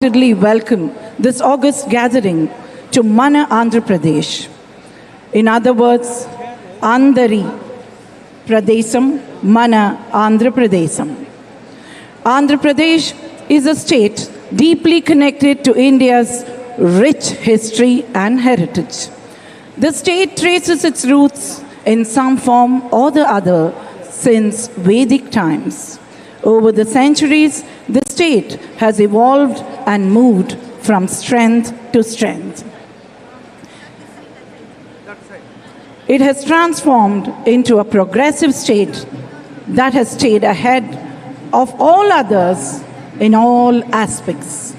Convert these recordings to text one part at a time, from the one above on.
welcome this august gathering to Mana Andhra Pradesh. In other words, Andhari Pradesam, Mana Andhra Pradesam. Andhra Pradesh is a state deeply connected to India's rich history and heritage. The state traces its roots in some form or the other since Vedic times. Over the centuries, the state has evolved and moved from strength to strength. It has transformed into a progressive state that has stayed ahead of all others in all aspects.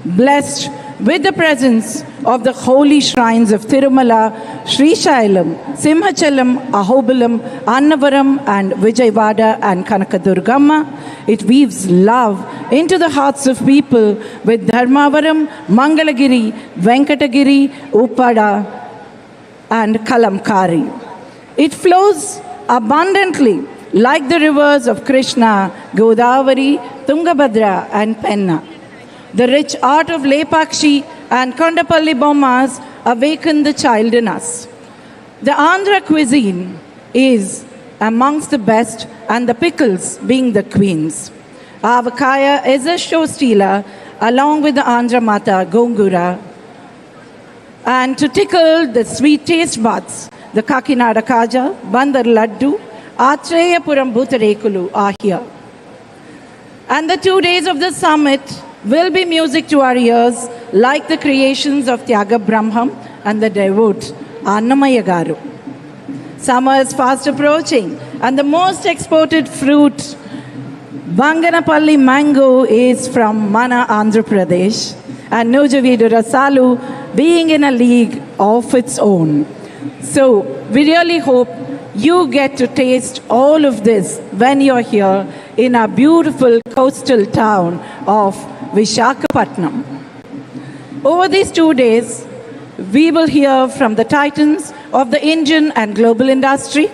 Blessed with the presence of the holy shrines of Tirumala, Srishailam, Simhachalam, Ahobilam, Annavaram, and Vijayawada and Kanakadurgamma, it weaves love into the hearts of people with Dharmavaram, Mangalagiri, Venkatagiri, Upada, and Kalamkari. It flows abundantly like the rivers of Krishna, Godavari, Tungabhadra, and Penna. The rich art of Lepakshi and Kondapalli Bommas awaken the child in us. The Andhra cuisine is amongst the best, and the pickles being the queens. Avakaya is a show stealer along with the Andhra Mata Gongura. And to tickle the sweet taste buds, the Kakinada Kaja, Bandar Laddu, Atreyapuram Bhutarekulu are here. And the 2 days of the summit will be music to our ears, like the creations of Tyaga Brahmam and the devote Annamaya Garu. Summer is fast approaching, and the most exported fruit, Banganapalli mango, is from Mana Andhra Pradesh, and Nujavidu Rasalu being in a league of its own. So we really hope you get to taste all of this when you're here in our beautiful coastal town of Visakhapatnam. Over these 2 days, we will hear from the titans of the Indian and global industry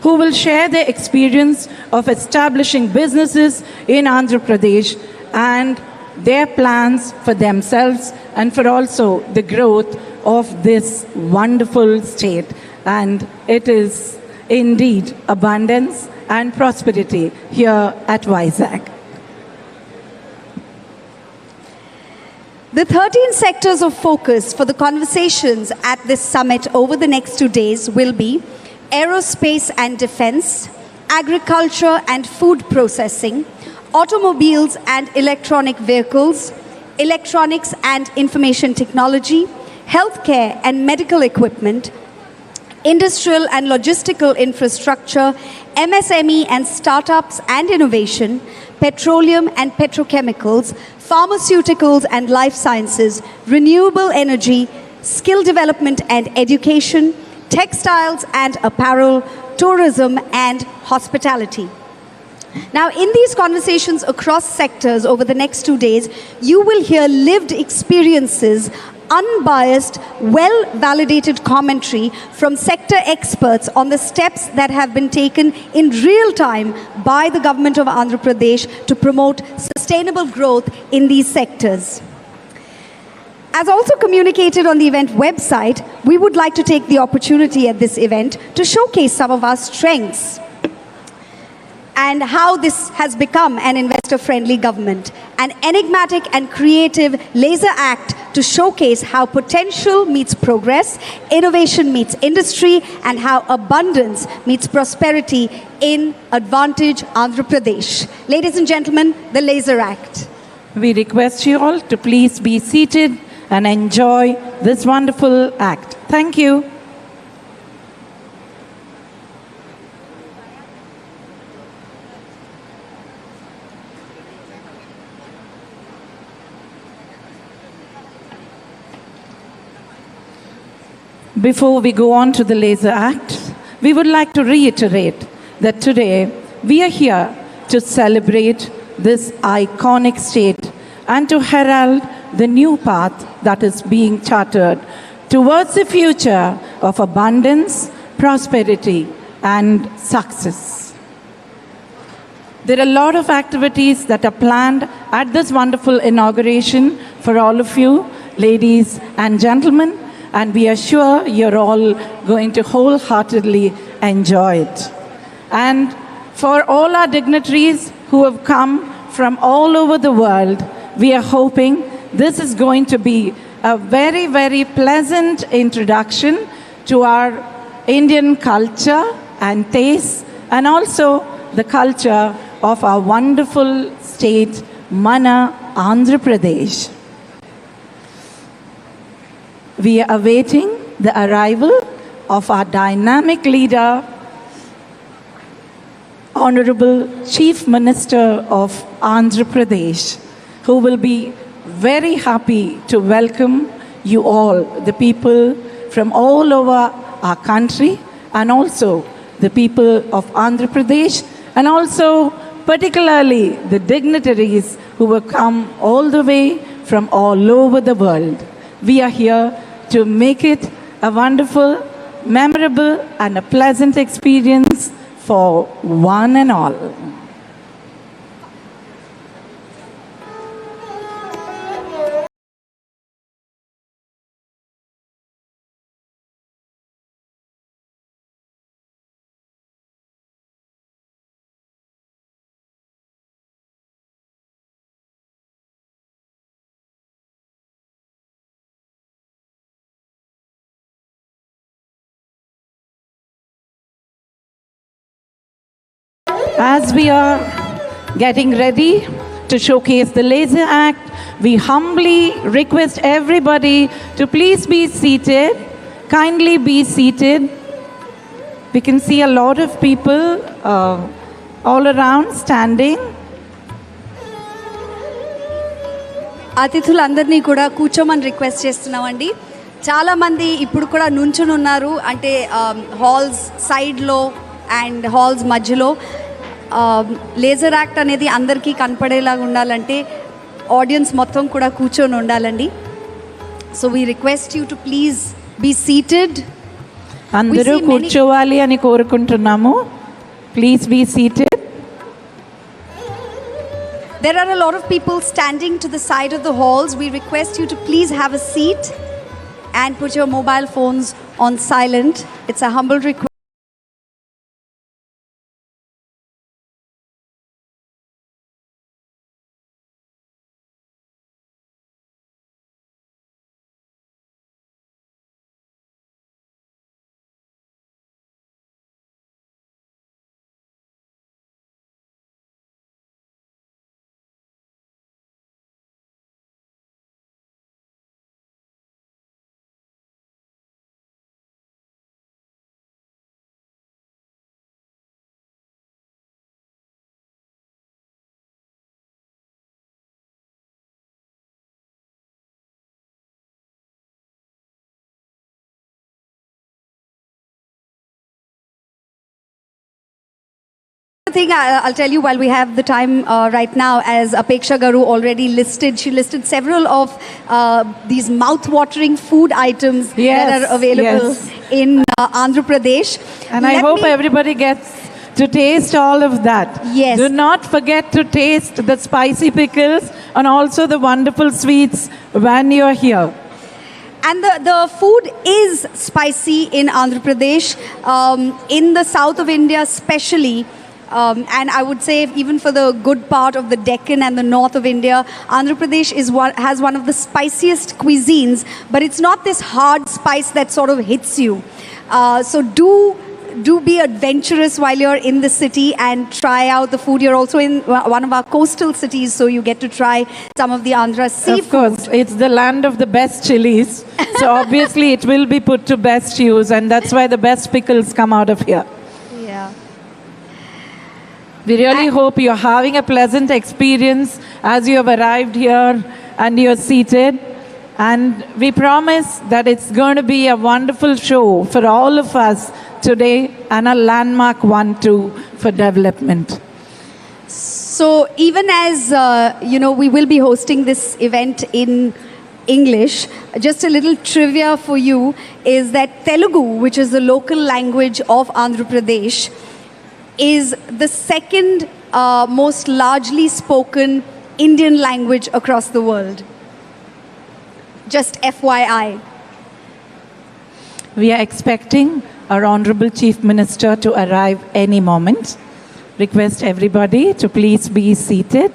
who will share their experience of establishing businesses in Andhra Pradesh and their plans for themselves and for also the growth of this wonderful state. And it is indeed abundance and prosperity here at Vizag. The 13 sectors of focus for the conversations at this summit over the next 2 days will be aerospace and defense, agriculture and food processing, automobiles and electronic vehicles, electronics and information technology, healthcare and medical equipment, industrial and logistical infrastructure, MSME and startups and innovation, petroleum and petrochemicals, pharmaceuticals and life sciences, renewable energy, skill development and education, textiles and apparel, tourism and hospitality. Now, in these conversations across sectors over the next 2 days, you will hear lived experiences, unbiased, well-validated commentary from sector experts on the steps that have been taken in real time by the government of Andhra Pradesh to promote sustainable growth in these sectors. As also communicated on the event website, we would like to take the opportunity at this event to showcase some of our strengths and how this has become an investor-friendly government. An enigmatic and creative laser act to showcase how potential meets progress, innovation meets industry, and how abundance meets prosperity in Advantage Andhra Pradesh. Ladies and gentlemen, the laser act. We request you all to please be seated and enjoy this wonderful act. Thank you. Before we go on to the laser act, we would like to reiterate that today we are here to celebrate this iconic state and to herald the new path that is being chartered towards a future of abundance, prosperity, and success. There are a lot of activities that are planned at this wonderful inauguration for all of you, ladies and gentlemen, and we are sure you're all going to wholeheartedly enjoy it. And for all our dignitaries who have come from all over the world, we are hoping this is going to be a very, very pleasant introduction to our Indian culture and taste, and also the culture of our wonderful state, Mana, Andhra Pradesh. We are awaiting the arrival of our dynamic leader, Honorable Chief Minister of Andhra Pradesh, who will be very happy to welcome you all, the people from all over our country, and also the people of Andhra Pradesh, and also particularly the dignitaries who have come all the way from all over the world. We are here to make it a wonderful, memorable, and a pleasant experience for one and all. As we are getting ready to showcase the laser act, we humbly request everybody to please be seated. Kindly be seated. We can see a lot of people all around standing. అతిథులందరినీ కూడా కూర్చోమని request చేస్తున్నామండి. చాలామంది ఇప్పుడు కూడా నుంచుని ఉన్నారు, అంటే halls సైడ్లో అండ్ హాల్స్ మధ్యలో. లేజర్ యాక్ట్ అనేది అందరికీ కనపడేలాగా ఉండాలంటే ఆడియన్స్ మొత్తం కూడా కూర్చొని ఉండాలండి. So we request you to please be seated. అందరూ కూర్చోవాలి అని కోరుకుంటున్నాము. Please be seated. There are a lot of people standing to the side of the halls. We request you to please have a seat and put your mobile phones on silent. It's a humble request. Thing I'll tell you while we have the time right now, as Apeksha Garu already listed, she listed several of these mouth-watering food items that are available in Andhra Pradesh. And I hope everybody gets to taste all of that. Yes. Do not forget to taste the spicy pickles and also the wonderful sweets when you're here. And the food is spicy in Andhra Pradesh, in the south of India especially. And I would say even for the good part of the Deccan and the north of India, Andhra Pradesh has one of the spiciest cuisines, but it's not this hard spice that sort of hits you. So do be adventurous while you're in the city and try out the food. You're also in one of our coastal cities, so you get to try some of the Andhra seafood. Of course, it's the land of the best chilies. So obviously it will be put to best use, and that's why the best pickles come out of here. Yeah. We really hope you're having a pleasant experience as you have arrived here and you're seated. And we promise that it's going to be a wonderful show for all of us today and a landmark one too for development. So even as, we will be hosting this event in English, just a little trivia for you is that Telugu, which is the local language of Andhra Pradesh, is the second most largely spoken Indian language across the world. Just FYI. We are expecting our Honorable Chief Minister to arrive any moment. Request everybody to please be seated.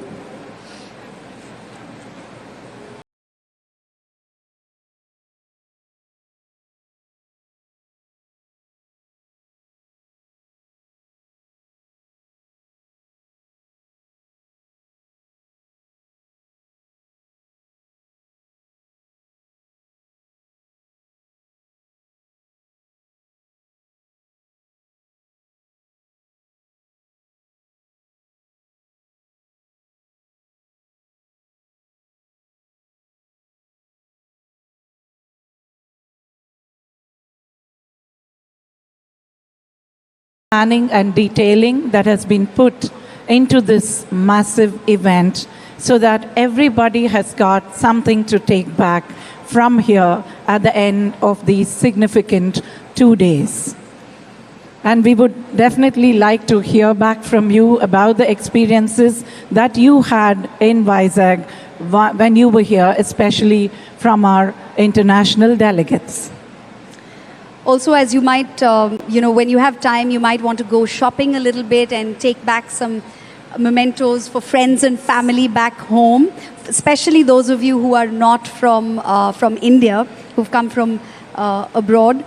Planning and detailing that has been put into this massive event so that everybody has got something to take back from here at the end of these significant 2 days. And we would definitely like to hear back from you about the experiences that you had in Vizag when you were here, especially from our international delegates. Also, as you might, when you have time, you might want to go shopping a little bit and take back some mementos for friends and family back home, especially those of you who are not from India, who've come from abroad.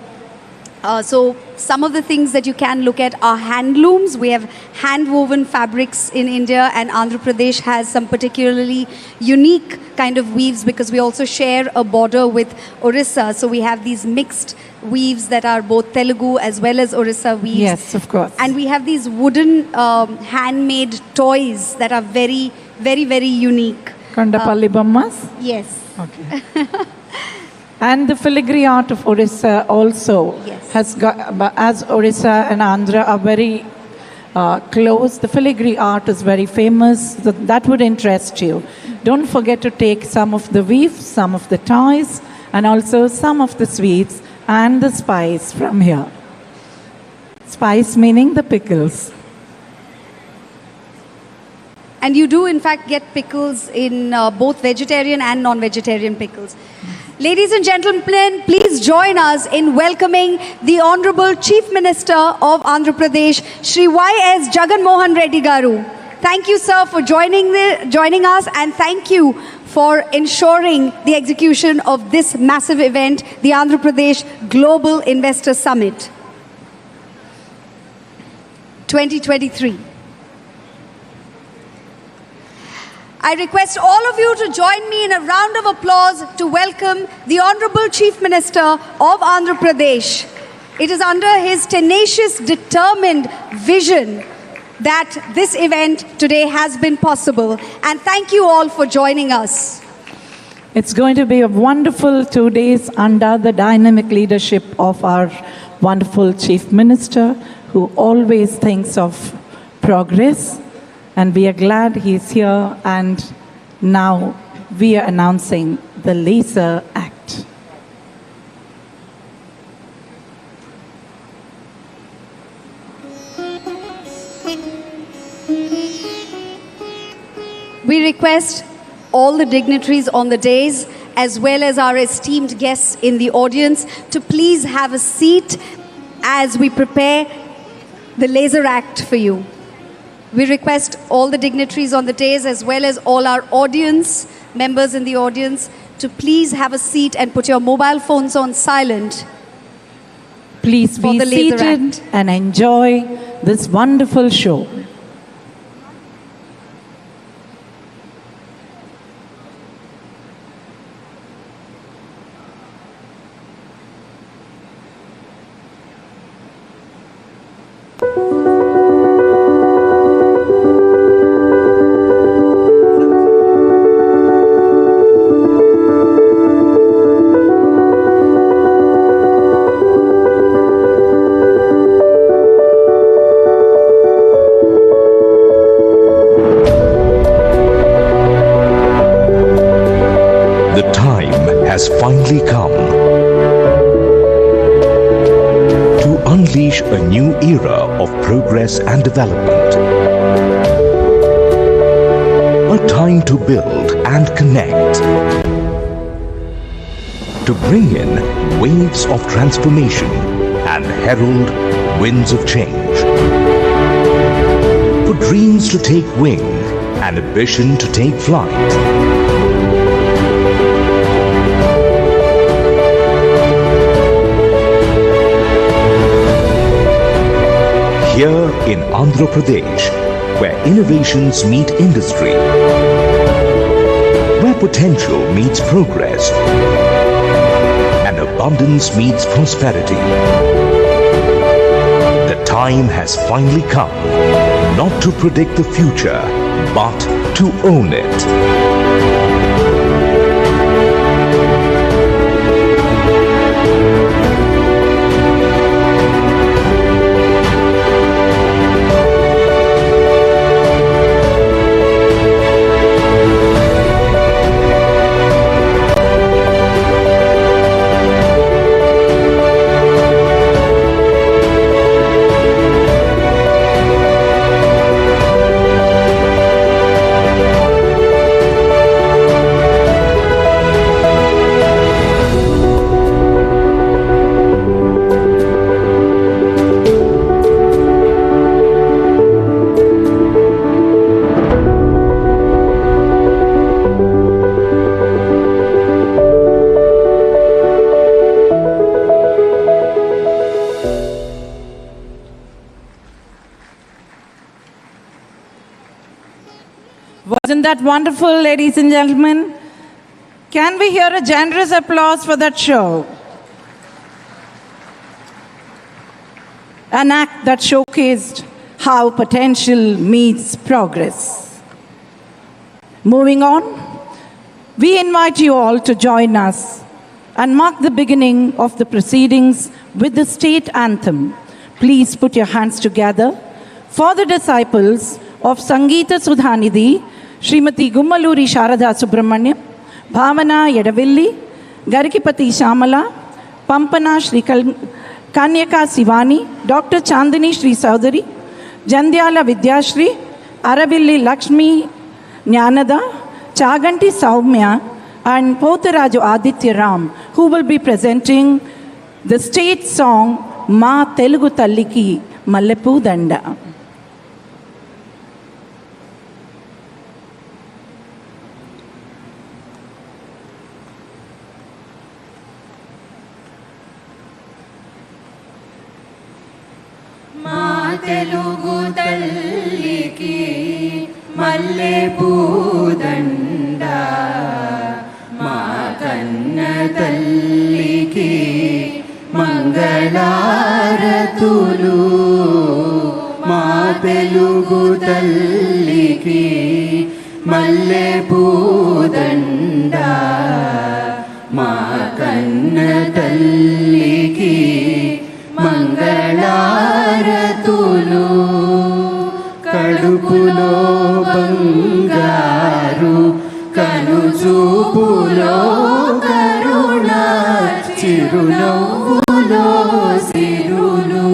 So some of the things that you can look at are handlooms. We have hand-woven fabrics in India, and Andhra Pradesh has some particularly unique kind of weaves because we also share a border with Orissa. So we have these mixed weaves that are both Telugu as well as Orissa weaves. Yes, of course. And we have these wooden handmade toys that are very, very, very unique. Kandapalli Bommas? Yes. Okay. And the filigree art of Orissa also has got, as Orissa and Andhra are very close, the filigree art is very famous. That would interest you. Don't forget to take some of the weaves, some of the toys, and also some of the sweets and the spice from here. Spice meaning the pickles. And you do in fact get pickles in both vegetarian and non-vegetarian pickles. Ladies and gentlemen, please join us in welcoming the Honorable Chief Minister of Andhra Pradesh, Shri Y.S. Jagan Mohan Reddy Garu. Thank you, sir, for joining us, and thank you for ensuring the execution of this massive event, the Andhra Pradesh Global Investor Summit 2023. I request all of you to join me in a round of applause to welcome the Honorable Chief Minister of Andhra Pradesh. It is under his tenacious, determined vision that this event today has been possible. And thank you all for joining us. It's going to be a wonderful 2 days under the dynamic leadership of our wonderful Chief Minister, who always thinks of progress. And we are glad he's here, and now we are announcing the Laser Act. We request all the dignitaries on the dais, as well as our esteemed guests in the audience, to please have a seat as we prepare the Laser Act for you. We request all the dignitaries on the dais, as well as all our audience, members in the audience, to please have a seat and put your mobile phones on silent. Please be seated and enjoy this wonderful show. Has finally come to unleash a new era of progress and development. A time to build and connect. To bring in waves of transformation and herald winds of change. For dreams to take wing and ambition to take flight. Here in Andhra Pradesh, where innovations meet industry, where potential meets progress, and abundance meets prosperity. The time has finally come, not to predict the future, but to own it. Wasn't that wonderful, ladies and gentlemen? Can we hear a generous applause for that show? An act that showcased how potential meets progress. Moving on, we invite you all to join us and mark the beginning of the proceedings with the state anthem. Please put your hands together for the disciples of Sangeeta Sudhanidhi, Srimati Gummaluri Sharada Subramanyam, Bhavana Yadavilli, Garikipati Shamala, Pampana Shri Kanyaka Sivani, Dr. Chandini Shri Saudari, Jandyala Vidyashri, Aravilli Lakshmi Jnanada, Chaganti Saumya, and Potharaju Aditya Ram, who will be presenting the state song Ma Telugu Talliki Mallepu Danda. Telugu తల్లికి మల్లెపూ దండ మా కన్న తల్లికి మంగళారతులు మా తెలుగు తల్లికి మల్లెపూ దండ మా కన్న తల్లికి మంగళారతులు కడుపులో బంగారు కనుచూపులో కరుణ చిరునవ్వులో సిరులు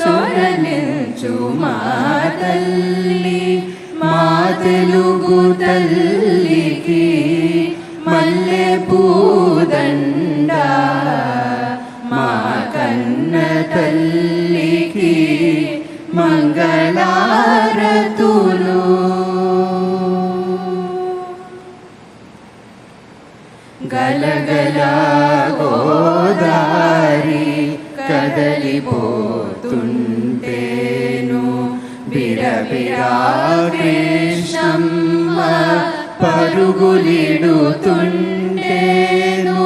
చొరలించు మా తల్లి మా తెలుగు తల్లికి మల్లెపూ దండ మా కన్న తల్లికి మంగళారతులు గలగల గోదారి కదలిపోతుంటేను బిరబిరా కృష్ణమ్మ పరుగులిడుతుంటేను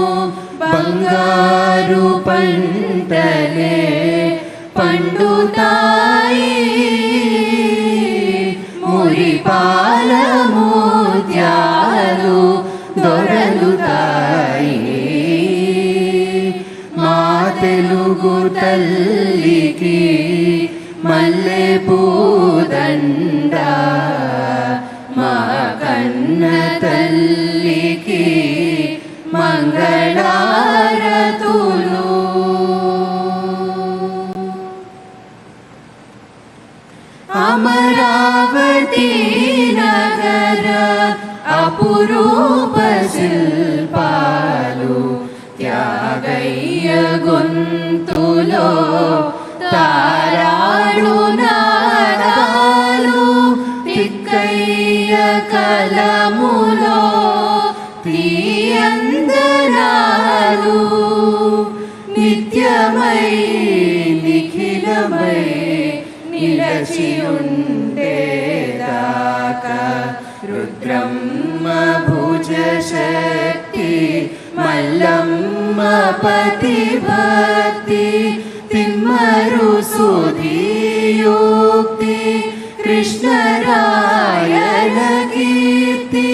బంగారు పంటలే పండుతాయి మురిపాల ముత్యాలు దొరలుతాయి మా తెలుగు తల్లికి మల్లెపూ దండ మా కన్న తల్లికి మంగళారతులు అమరావతి నగర శిల్పాలు త్యాగయ్య గొంతులో తారాడు నాదాలు తిక్కయ్య కలములో తీయందనాలు నిత్యమై నిఖిలమై నిలచి ఉండేదాకా రుద్రమ్మ భుజ శక్తి మల్లమ్మ పతి భక్తి తిమ్మరు సుధీయోక్తి కృష్ణరాయణ కీర్తి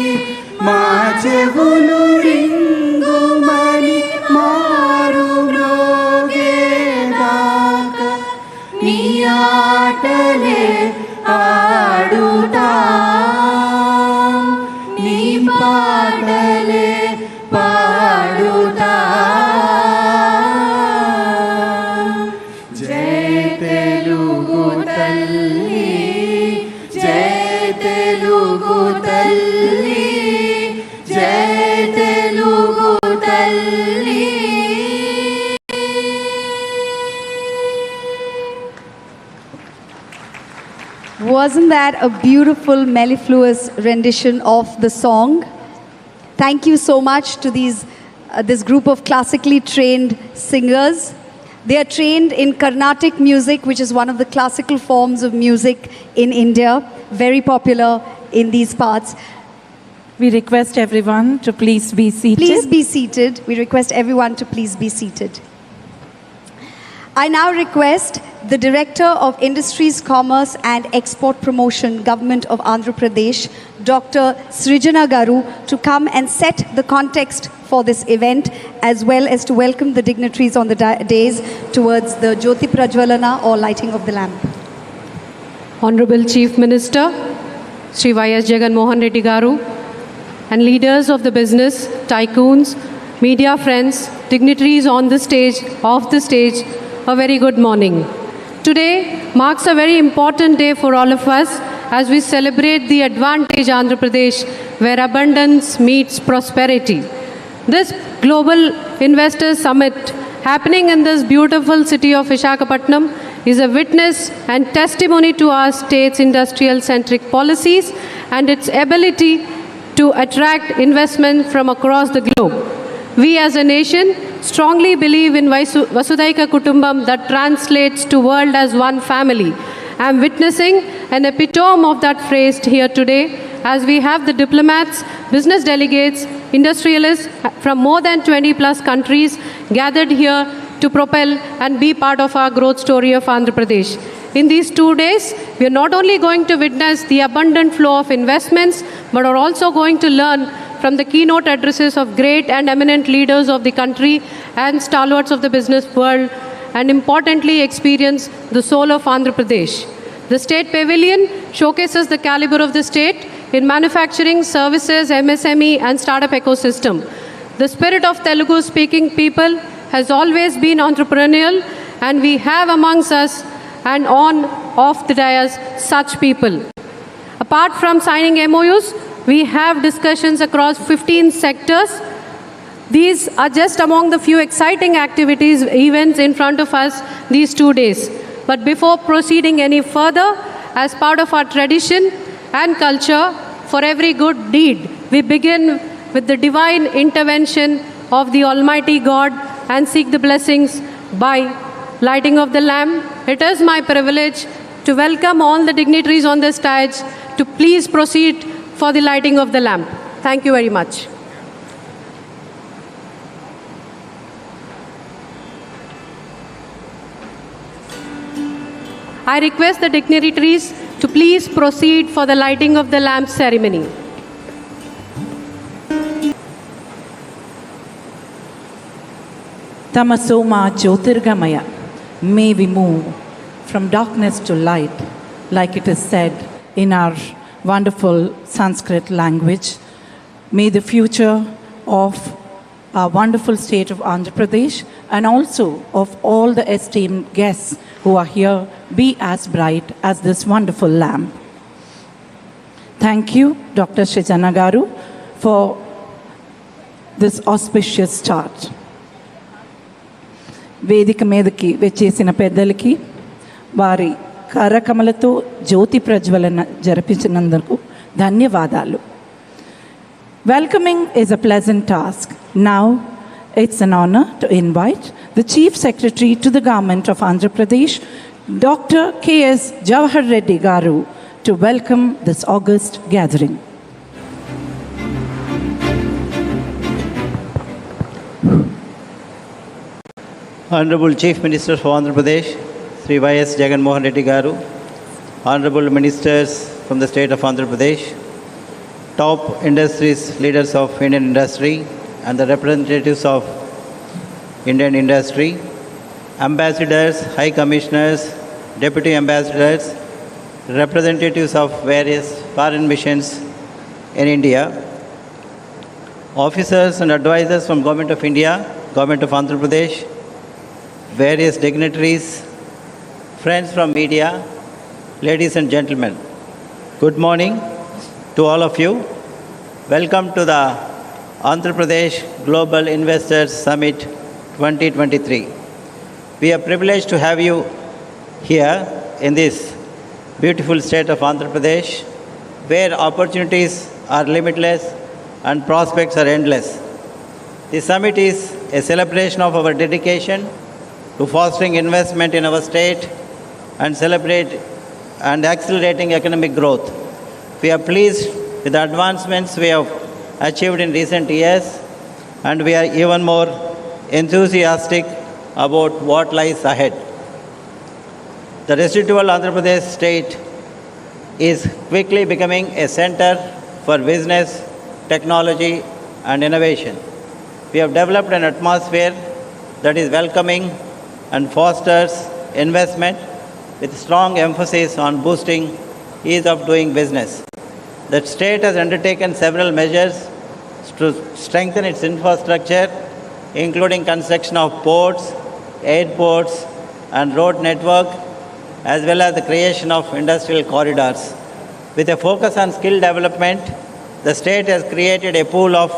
మా చెవులు రింగుమని మారు మ్రోగేదాకా నీ ఆటలే ఆడుతా నీ పాటలే పాడుతా జై తెలుగు తల్లి జై తెలుగు తల్లి జై తెలుగు తల్లి. Wasn't that a beautiful mellifluous rendition of the song? Thank you so much to this group of classically trained singers. They are trained in Carnatic music, which is one of the classical forms of music in India, very popular in these parts. We request everyone to please be seated. Please be seated. We request everyone to please be seated. I now request the Director of Industries, Commerce and Export Promotion, Government of Andhra Pradesh, Dr. Srijana Garu, to come and set the context for this event, as well as to welcome the dignitaries on the days towards the Jyoti Prajwalana or lighting of the lamp. Honorable Chief Minister, Shri Y.S. Jagan Mohan Reddy Garu, and leaders of the business, tycoons, media friends, dignitaries on the stage, off the stage, a very good morning. Today marks a very important day for all of us as we celebrate the advantage Andhra Pradesh, where abundance meets prosperity. This Global Investors Summit happening in this beautiful city of Visakhapatnam is a witness and testimony to our state's industrial-centric policies and its ability to attract investment from across the globe. We as a nation strongly believe in Vasudhaiva Kutumbam, that translates to world as one family. I am witnessing an epitome of that phrase here today as we have the diplomats, business delegates, industrialists from more than 20 plus countries gathered here to propel and be part of our growth story of Andhra Pradesh. In these 2 days, we are not only going to witness the abundant flow of investments, but are also going to learn from the keynote addresses of great and eminent leaders of the country and stalwarts of the business world, and importantly experience the soul of Andhra Pradesh. The State Pavilion showcases the caliber of the state in manufacturing, services, MSME and startup ecosystem. The spirit of Telugu speaking people has always been entrepreneurial, and we have amongst us and on off the dais such people. Apart from signing MOUs, we have discussions across 15 sectors. These are just among the few exciting activities, events in front of us these 2 days. But before proceeding any further, as part of our tradition and culture, for every good deed, we begin with the divine intervention of the Almighty God and seek the blessings by lighting of the lamp. It is my privilege to welcome all the dignitaries on the stage to please proceed for the lighting of the lamp. Thank you very much. I request the dignitaries to please proceed for the lighting of the lamp ceremony. Tamasoma Jyotirgamaya, may we move from darkness to light, like it is said in our wonderful Sanskrit language. May the future of our wonderful state of Andhra Pradesh and also of all the esteemed guests who are here be as bright as this wonderful lamp. Thank you, Dr. Srijana Garu, for this auspicious start. వేదిక మీదకి వచ్చేసిన పెద్దలకి వారి కరకమలతో జ్యోతి ప్రజ్వలన జరిపించినందుకు ధన్యవాదాలు. Welcoming is a pleasant task. Now it's an honor to invite the Chief Secretary to the Government of Andhra Pradesh, Dr. K.S. Jawahar Reddy Garu, to welcome this august gathering. Honorable Chief Minister for Andhra Pradesh, Sri Y.S. Jagan Reddy Garu, Honorable Ministers from the state of Andhra Pradesh, top industries leaders of Indian industry and the representatives of Indian industry, ambassadors, high commissioners, deputy ambassadors, representatives of various foreign missions in India, officers and advisors from Government of India, Government of Andhra Pradesh, various dignitaries, friends from media, ladies and gentlemen. Good morning to all of you. Welcome to the Andhra Pradesh Global Investors Summit 2023. We are privileged to have you here in this beautiful state of Andhra Pradesh, where opportunities are limitless and prospects are endless. The summit is a celebration of our dedication to fostering investment in our state and celebrate and accelerating economic growth. We are pleased with the advancements we have achieved in recent years, and we are even more enthusiastic about what lies ahead. The residual Andhra Pradesh state is quickly becoming a center for business, technology, and innovation. We have developed an atmosphere that is welcoming and fosters investment with strong emphasis on boosting ease of doing business. The state has undertaken several measures to strengthen its infrastructure, including construction of ports, airports, and road network, as well as the creation of industrial corridors. With a focus on skill development, the state has created a pool of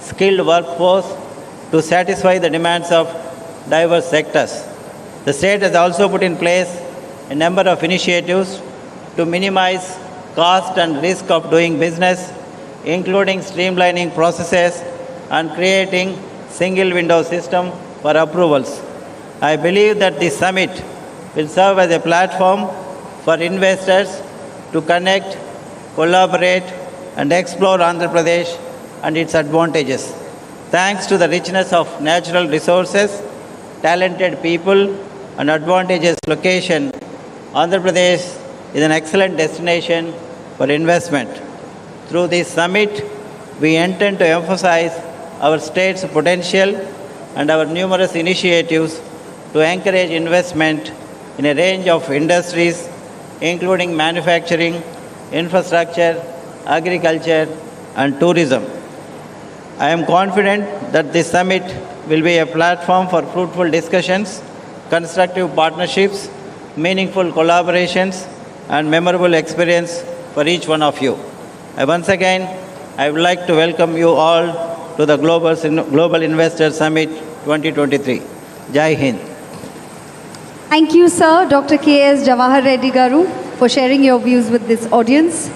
skilled workforce to satisfy the demands of diverse sectors. The state has also put in place a number of initiatives to minimize cost and risk of doing business, including streamlining processes and creating single window system for approvals. I believe that this summit will serve as a platform for investors to connect, collaborate, and explore Andhra Pradesh and its advantages. Thanks to the richness of natural resources, talented people, and advantageous location, Andhra Pradesh is an excellent destination for investment. Through this summit, we intend to emphasize our state's potential and our numerous initiatives to encourage investment in a range of industries, including manufacturing, infrastructure, agriculture, and tourism. I am confident that this summit will be a platform for fruitful discussions, constructive partnerships, meaningful collaborations, and memorable experience for each one of you. Once again, I would like to welcome you all to the Global Investor Summit 2023. Jai Hind. Thank you, sir, Dr. K.S. Jawahar Reddy Garu, for sharing your views with this audience.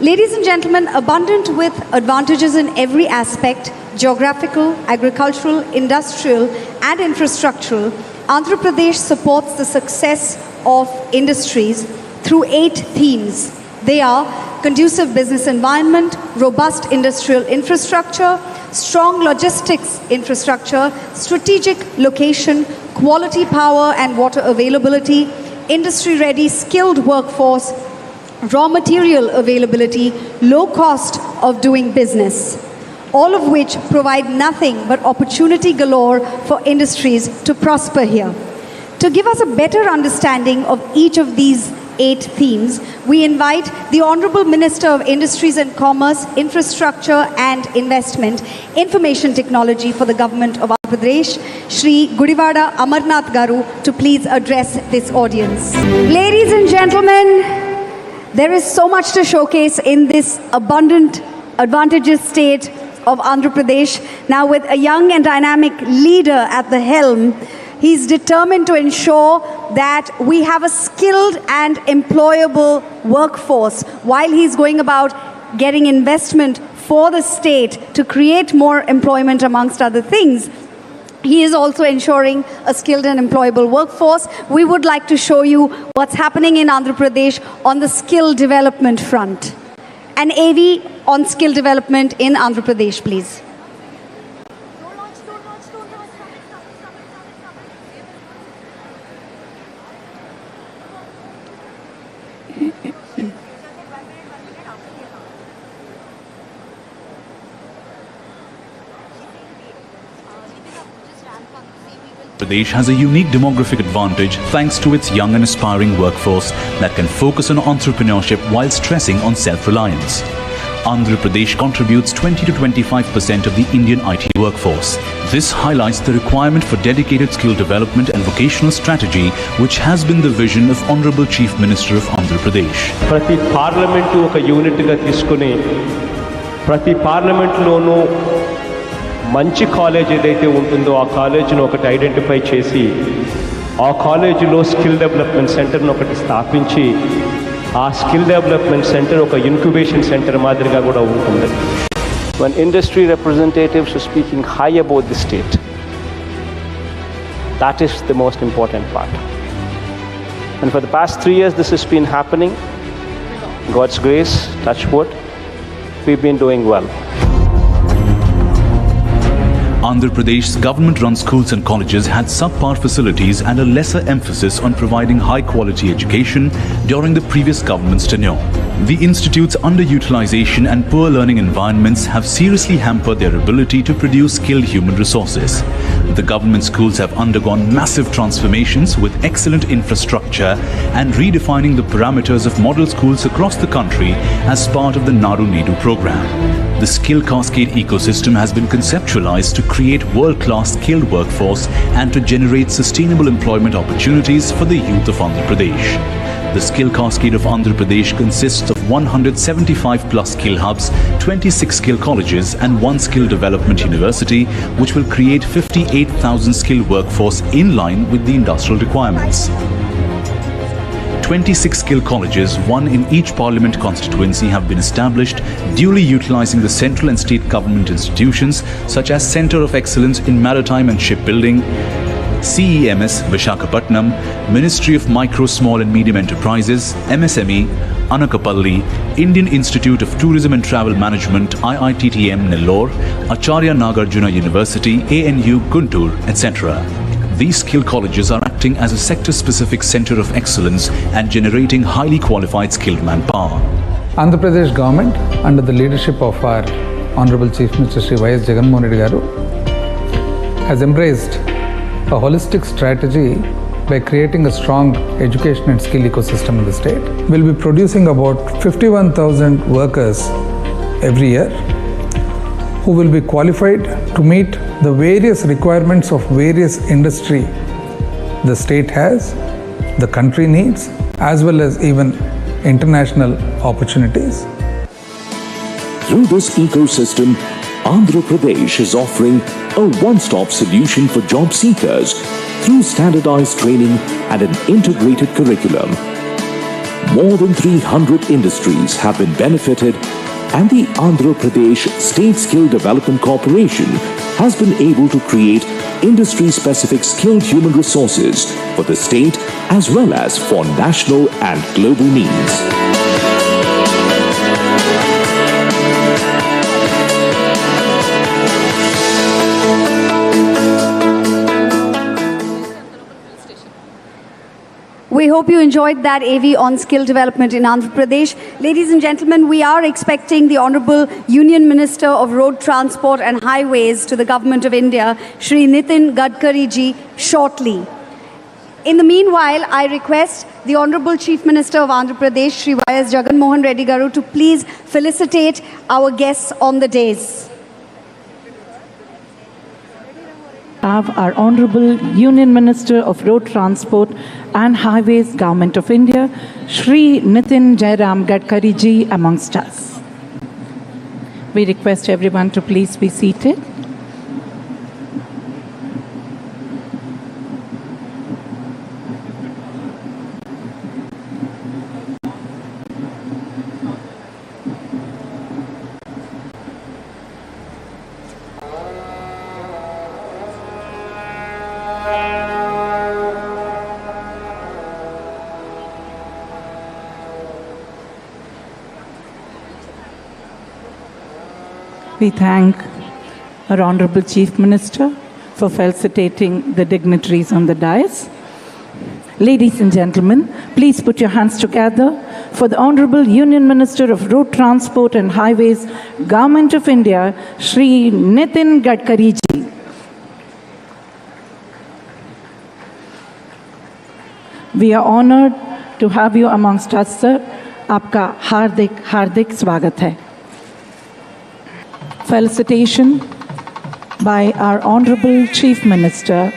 Ladies and gentlemen, abundant with advantages in every aspect, geographical, agricultural, industrial, and infrastructural, Andhra Pradesh supports the success of industries through 8 themes. They are conducive business environment, robust industrial infrastructure, strong logistics infrastructure, strategic location, quality power and water availability, industry-ready skilled workforce, raw material availability, low cost of doing business, all of which provide nothing but opportunity galore for industries to prosper here. To give us a better understanding of each of these 8 themes, we invite the Honorable Minister of Industries and Commerce, Infrastructure and Investment, Information Technology for the Government of Andhra Pradesh, Shri Gudivada Amarnath Garu, to please address this audience. Ladies and gentlemen, there is so much to showcase in this abundant, advantageous state of Andhra Pradesh. Now, with a young and dynamic leader at the helm, he's determined to ensure that we have a skilled and employable workforce while he's going about getting investment for the state to create more employment, amongst other things. He is also ensuring a skilled and employable workforce. We would like to show you what's happening in Andhra Pradesh on the skill development front. An AV on skill development in Andhra Pradesh, please. Pradesh has a unique demographic advantage thanks to its young and aspiring workforce that can focus on entrepreneurship while stressing on self-reliance. Andhra Pradesh contributes 20 to 25% of the Indian IT workforce. This highlights the requirement for dedicated skill development and vocational strategy, which has been the vision of Honorable Chief Minister of Andhra Pradesh. ప్రతి parliament ఒక యూనిట్గా తీసుకుని ప్రతి పార్లమెంట్లోనూ మంచి college ఏదైతే ఉంటుందో ఆ కాలేజీని ఒకటి ఐడెంటిఫై చేసి ఆ కాలేజీలో స్కిల్ డెవలప్మెంట్ సెంటర్ను ఒకటి స్థాపించి ఆ స్కిల్ డెవలప్మెంట్ సెంటర్ ఒక ఇంక్యుబేషన్ సెంటర్ మాదిరిగా కూడా ఉంటుంది. When industry representatives are speaking high about the state, that is the most important part. And for the past 3 years this has been happening. God's grace, touch wood, we've been doing well. Andhra Pradesh's government-run schools and colleges had subpar facilities and a lesser emphasis on providing high-quality education during the previous government's tenure. The institute's underutilization and poor learning environments have seriously hampered their ability to produce skilled human resources. The government schools have undergone massive transformations with excellent infrastructure and redefining the parameters of model schools across the country as part of the Nadu Nedu program. The skill cascade ecosystem has been conceptualized to create world-class skilled workforce and to generate sustainable employment opportunities for the youth of Andhra Pradesh. The skill cascade of Andhra Pradesh consists of 175 plus skill hubs, 26 skill colleges and 1 skill development university, which will create 58,000 skilled workforce in line with the industrial requirements. 26 skill colleges, 1 in each parliament constituency, have been established, duly utilizing the central and state government institutions such as Centre of Excellence in Maritime and Shipbuilding, CEMS Visakhapatnam, Ministry of Micro, Small and Medium Enterprises, MSME, Anakapalli, Indian Institute of Tourism and Travel Management, IITTM Nellore, Acharya Nagarjuna University, ANU Guntur, etc. These skill colleges are acting as a sector-specific center of excellence and generating highly qualified skilled manpower. Andhra Pradesh government, under the leadership of our Honorable Chief Minister Shri Y.S. Jagannath Reddy Garu, has embraced a holistic strategy by creating a strong education and skill ecosystem in the state. We'll be producing about 51,000 workers every year who will be qualified to meet the various requirements of various industry the state has, the country needs, as well as even international opportunities. Through this ecosystem, Andhra Pradesh is offering a one-stop solution for job seekers through standardized training and an integrated curriculum. More than 300 industries have been benefited, and the Andhra Pradesh State Skill Development Corporation has been able to create industry-specific skilled human resources for the state as well as for national and global needs. We hope you enjoyed that AV on skill development in Andhra Pradesh. Ladies and gentlemen, we are expecting the Honorable Union Minister of Road Transport and Highways to the Government of India, Shri Nitin Gadkari ji, shortly. In the meanwhile, I request the Honorable Chief Minister of Andhra Pradesh, Shri Y.S. Jagannath Reddy Garu, to please felicitate our guests on the dais. Have our Honorable Union Minister of Road Transport and Highways, Government of India, Shri Nitin Jairam Gadkari ji, amongst us. We request everyone to please be seated. We thank our Honorable Chief Minister for felicitating the dignitaries on the dais. Ladies and gentlemen, please put your hands together for the Honorable Union Minister of Road Transport and Highways, Government of India, Shri Nitin Gadkari ji. We are honored to have you amongst us, sir. आपका हार्दिक हार्दिक स्वागत है. Felicitation by our Honorable Chief Minister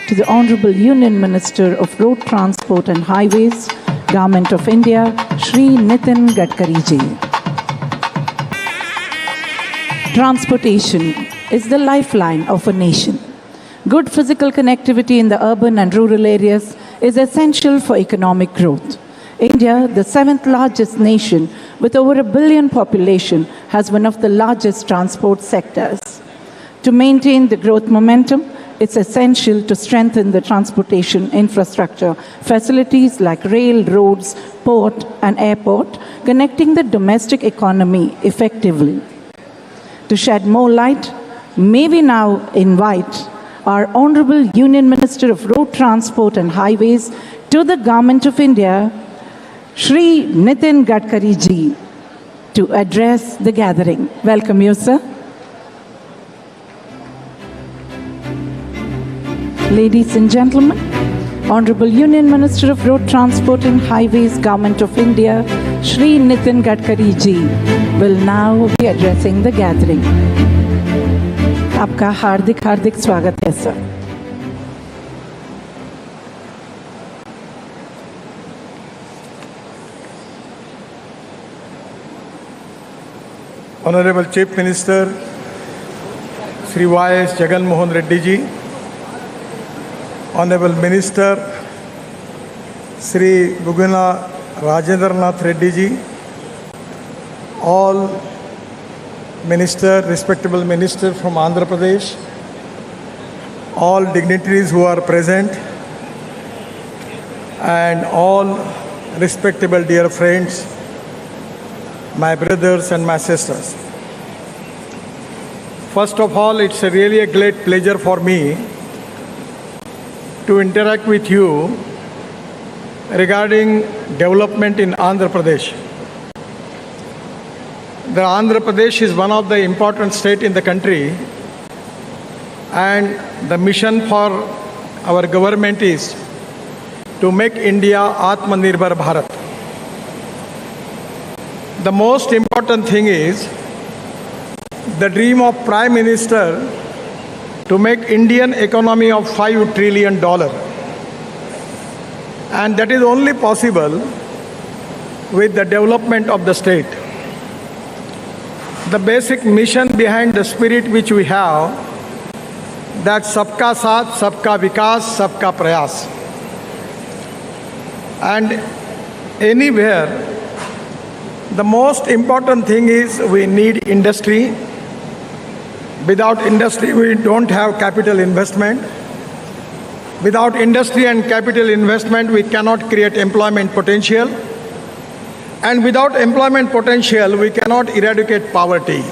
to the Honorable Union Minister of Road Transport and Highways, Government of India, Shri Nitin Gadkari ji. Transportation is the lifeline of a nation. Good physical connectivity in the urban and rural areas is essential for economic growth. India, the 7th largest nation with over 1 billion population, has one of the largest transport sectors. To maintain the growth momentum, it's essential to strengthen the transportation infrastructure facilities like rail, roads, port and airport, connecting the domestic economy effectively. To shed more light, may we now invite our Honorable Union Minister of Road Transport and Highways to the Government of India, Shri Nitin Gadkari ji, to address the gathering. Welcome you, sir. Ladies and gentlemen, Honorable Union Minister of Road Transport and Highways, Government of India, Shri Nitin Gadkari ji, will now be addressing the gathering. आपका हार्दिक हार्दिक स्वागत है, sir. Honorable Chief Minister, Sri Y.S. Jagan Mohan Reddy ji, Honorable Minister, Sri Buguna Rajendranath Reddy ji, all respectable minister from Andhra Pradesh, all dignitaries who are present, and all respectable dear friends, my brothers and my sisters. First of all, it's really a great pleasure for me to interact with you regarding development in Andhra Pradesh. The Andhra Pradesh is one of the important states in the country, and the mission for our government is to make India Atmanirbhar Bharat. The most important thing is the dream of Prime Minister to make Indian economy of $5 trillion. And that is only possible with the development of the state. The basic mission behind the spirit which we have, that Sabka Saath, Sabka Vikas, Sabka Prayas. And anywhere, the most important thing is we need industry. Without industry, we don't have capital investment. Without industry and capital investment, we cannot create employment potential. And without employment potential, we cannot eradicate poverty.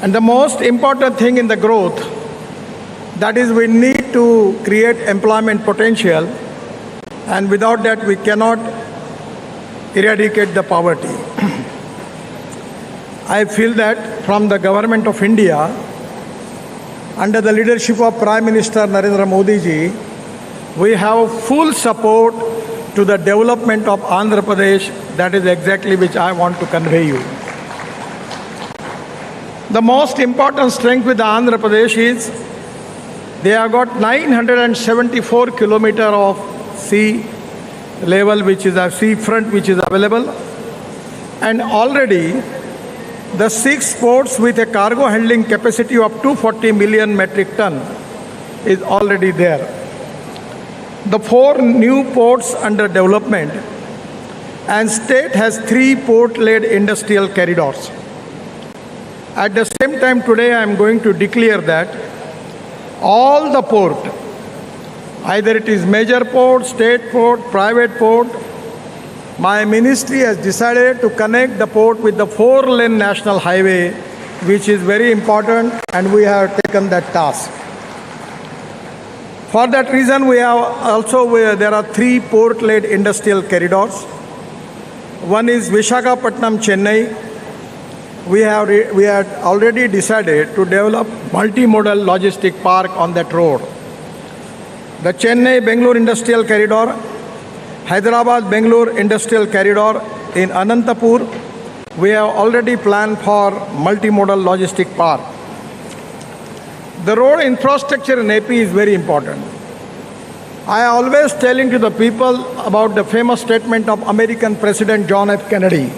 And the most important thing in the growth, that is we need to create employment potential. And without that, we cannot eradicate the poverty. I feel that from the government of India, under the leadership of Prime Minister Narendra Modi ji, we have full support to the development of Andhra Pradesh. That is exactly which I want to convey you. The most important strength with the Andhra Pradesh is they have got 974 kilometers of sea level, which is a sea front which is available, and already The 6 ports with a cargo handling capacity of 240 million metric ton is already there. The 4 new ports under development, and state has 3 port-led industrial corridors. At the same time, today I am going to declare that all the port, either it is major port, state port, private port, my ministry has decided to connect the port with the 4-lane national highway, which is very important, and we have taken that task. For that reason, we have also, there are 3 port-led industrial corridors. One is Visakhapatnam, Chennai. We had already decided to develop multimodal logistic park on that road. The Chennai-Bangalore Industrial Corridor, Hyderabad-Bangalore Industrial Corridor in Anantapur, we have already planned for multimodal logistic park. The road infrastructure in AP is very important. I am always telling to the people about the famous statement of American President John F. Kennedy,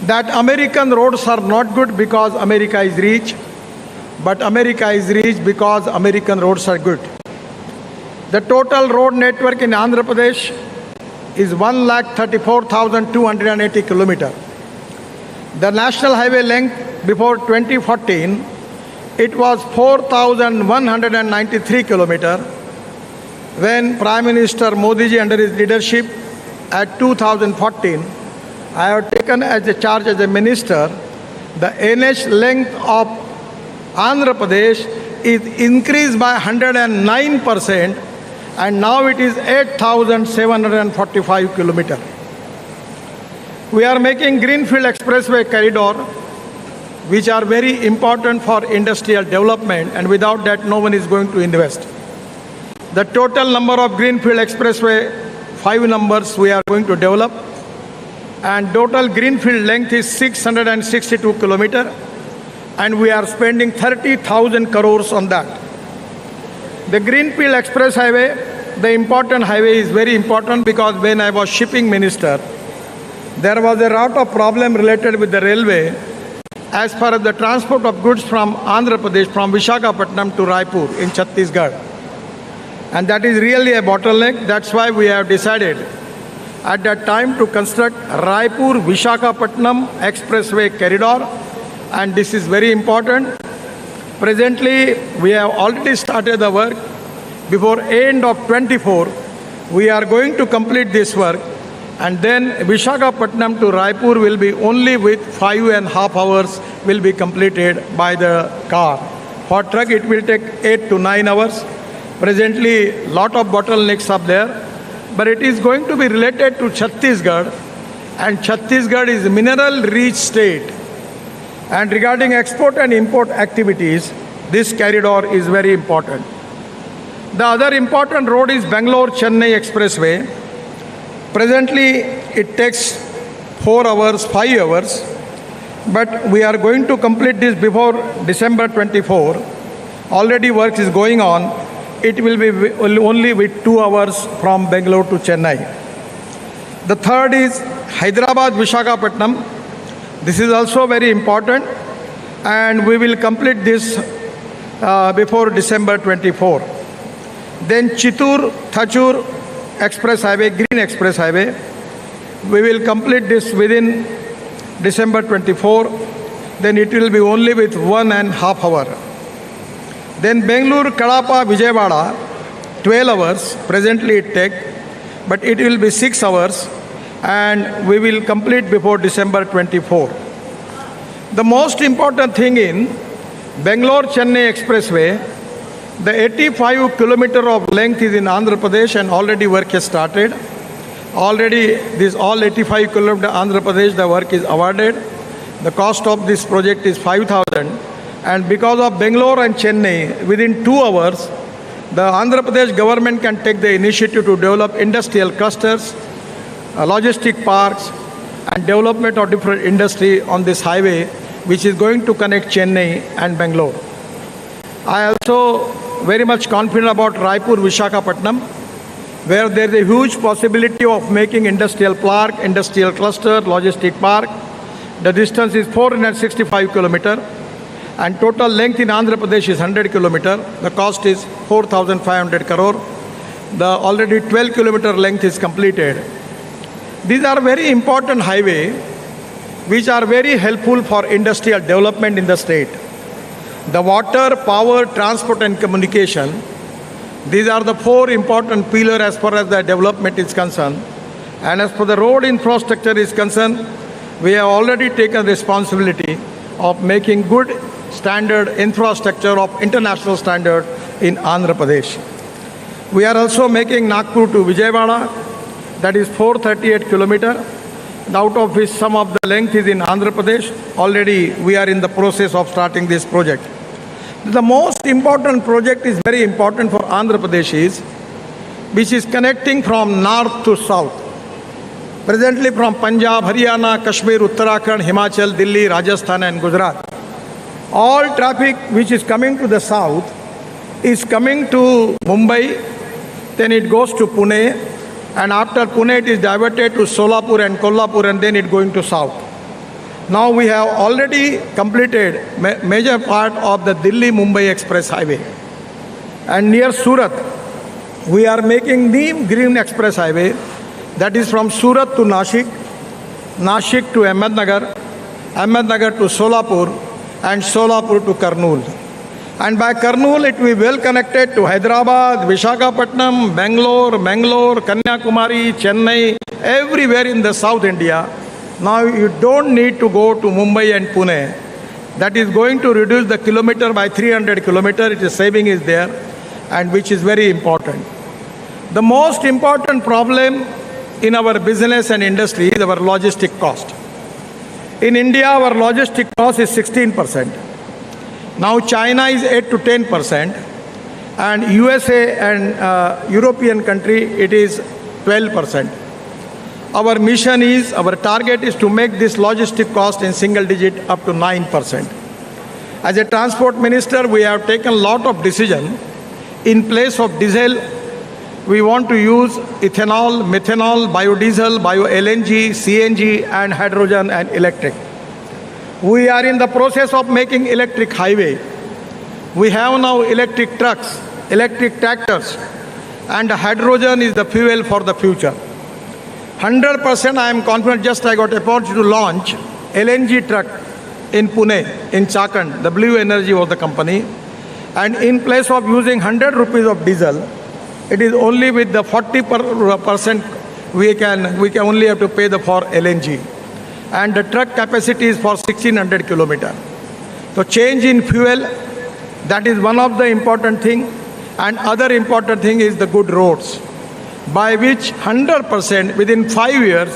that American roads are not good because America is rich, but America is rich because American roads are good. The total road network in Andhra Pradesh is 134,280 kilometers. The national highway length before 2014, it was 4,193 kilometers. When Prime Minister Modi ji under his leadership at 2014, I have taken as a charge as a minister, the NH length of Andhra Pradesh is increased by 109%, and now it is 8,745 kilometers. We are making Greenfield Expressway corridor, which are very important for industrial development, and without that no one is going to invest. The total number of Greenfield Expressway, 5 numbers we are going to develop, and total Greenfield length is 662 kilometers, and we are spending 30,000 crores on that. The Greenfield Express Highway, the important highway, is very important because when I was shipping minister, there was a lot of problem related with the railway as far as the transport of goods from Andhra Pradesh, from Visakhapatnam to Raipur in Chhattisgarh. And that is really a bottleneck. That's why we have decided at that time to construct Raipur-Visakhapatnam Expressway corridor, and this is very important. Presently, we have already started the work. Before end of 24, we are going to complete this work, and then Visakhapatnam to Raipur will be only with 5.5 hours will be completed by the car. For truck, it will take 8 to 9 hours. Presently, lot of bottlenecks are there, but it is going to be related to Chhattisgarh, and Chhattisgarh is a mineral-rich state. And regarding export and import activities, this corridor is very important. The other important road is Bangalore-Chennai Expressway. Presently, it takes 4 hours, 5 hours, but we are going to complete this before December 24. Already work is going on. It will be only with 2 hours from Bangalore to Chennai. The third is Hyderabad-Visakhapatnam. This is also very important, and we will complete this before December 24. Then Chittoor-Thachur Express Highway, Green Express Highway, we will complete this within December 24. Then it will be only with 1.5 hours. Then Bangalore-Kadapa-Vijayawada, 12 hours, presently it takes, but it will be 6 hours, and we will complete before December 24. The most important thing in Bangalore-Chennai Expressway, the 85 kilometer of length is in Andhra Pradesh, and already work has started. Already this all 85 kilometer Andhra Pradesh, the work is awarded. The cost of this project is 5,000. And because of Bangalore and Chennai, within 2 hours, the Andhra Pradesh government can take the initiative to develop industrial clusters, logistic parks, and development of different industry on this highway, which is going to connect Chennai and Bangalore. I also very much confident about Raipur-Visakhapatnam, where there is a huge possibility of making industrial park, industrial cluster, logistic park, The distance is 465 kilometers, and total length in Andhra Pradesh is 100 kilometers. The cost is 4,500 crore. The already 12 kilometer length is completed. These are very important highways which are very helpful for industrial development in the state. The water, power, transport and communication, these are the four important pillars as far as the development is concerned. And as for the road infrastructure is concerned, we have already taken responsibility of making good standard infrastructure of international standard in Andhra Pradesh. We are also making Nagpur to Vijayawada, that is 438 kilometers, out of which some of the length is in Andhra Pradesh. Already we are in the process of starting this project. The most important project is very important for Andhra Pradesh which is connecting from north to south. Presently from Punjab, Haryana, Kashmir, Uttarakhand, Himachal, Delhi, Rajasthan and Gujarat. All traffic which is coming to the south is coming to Mumbai, then it goes to Pune, and after Pune it is diverted to Solapur and Kolhapur, and then it going to south. Now we have already completed major part of the Delhi-Mumbai Express Highway. And near Surat, we are making the Green Express Highway, that is from Surat to Nashik, Nashik to Ahmednagar, Ahmednagar to Solapur, and Solapur to Kurnool. And by Kurnool, it will be well connected to Hyderabad, Visakhapatnam, Bangalore, Kanyakumari, Chennai, everywhere in the South India. Now you don't need to go to Mumbai and Pune. That is going to reduce the kilometer by 300 kilometers. It is saving is there, and which is very important. The most important problem in our business and industry is our logistic cost. In India, our logistic cost is 16%. Now China is 8 to 10%, and USA and European country, it is 12%. Our mission is, our target is to make this logistic cost in single digit up to 9%. As a transport minister, we have taken a lot of decision. In place of diesel, we want to use ethanol, methanol, biodiesel, bio-LNG, CNG, and hydrogen and electric. We are in the process of making electric highway. We have now electric trucks, electric tractors, and hydrogen is the fuel for the future. 100% I am confident. Just I got a opportunity to launch LNG truck in Pune, in Chakan. The Blue Energy was the company. And in place of using 100 rupees of diesel, it is only with the 40% we can only have to pay for LNG. And the truck capacity is for 1600 kilometers. So change in fuel, that is one of the important thing. And other important thing is the good roads, by which 100% within 5 years,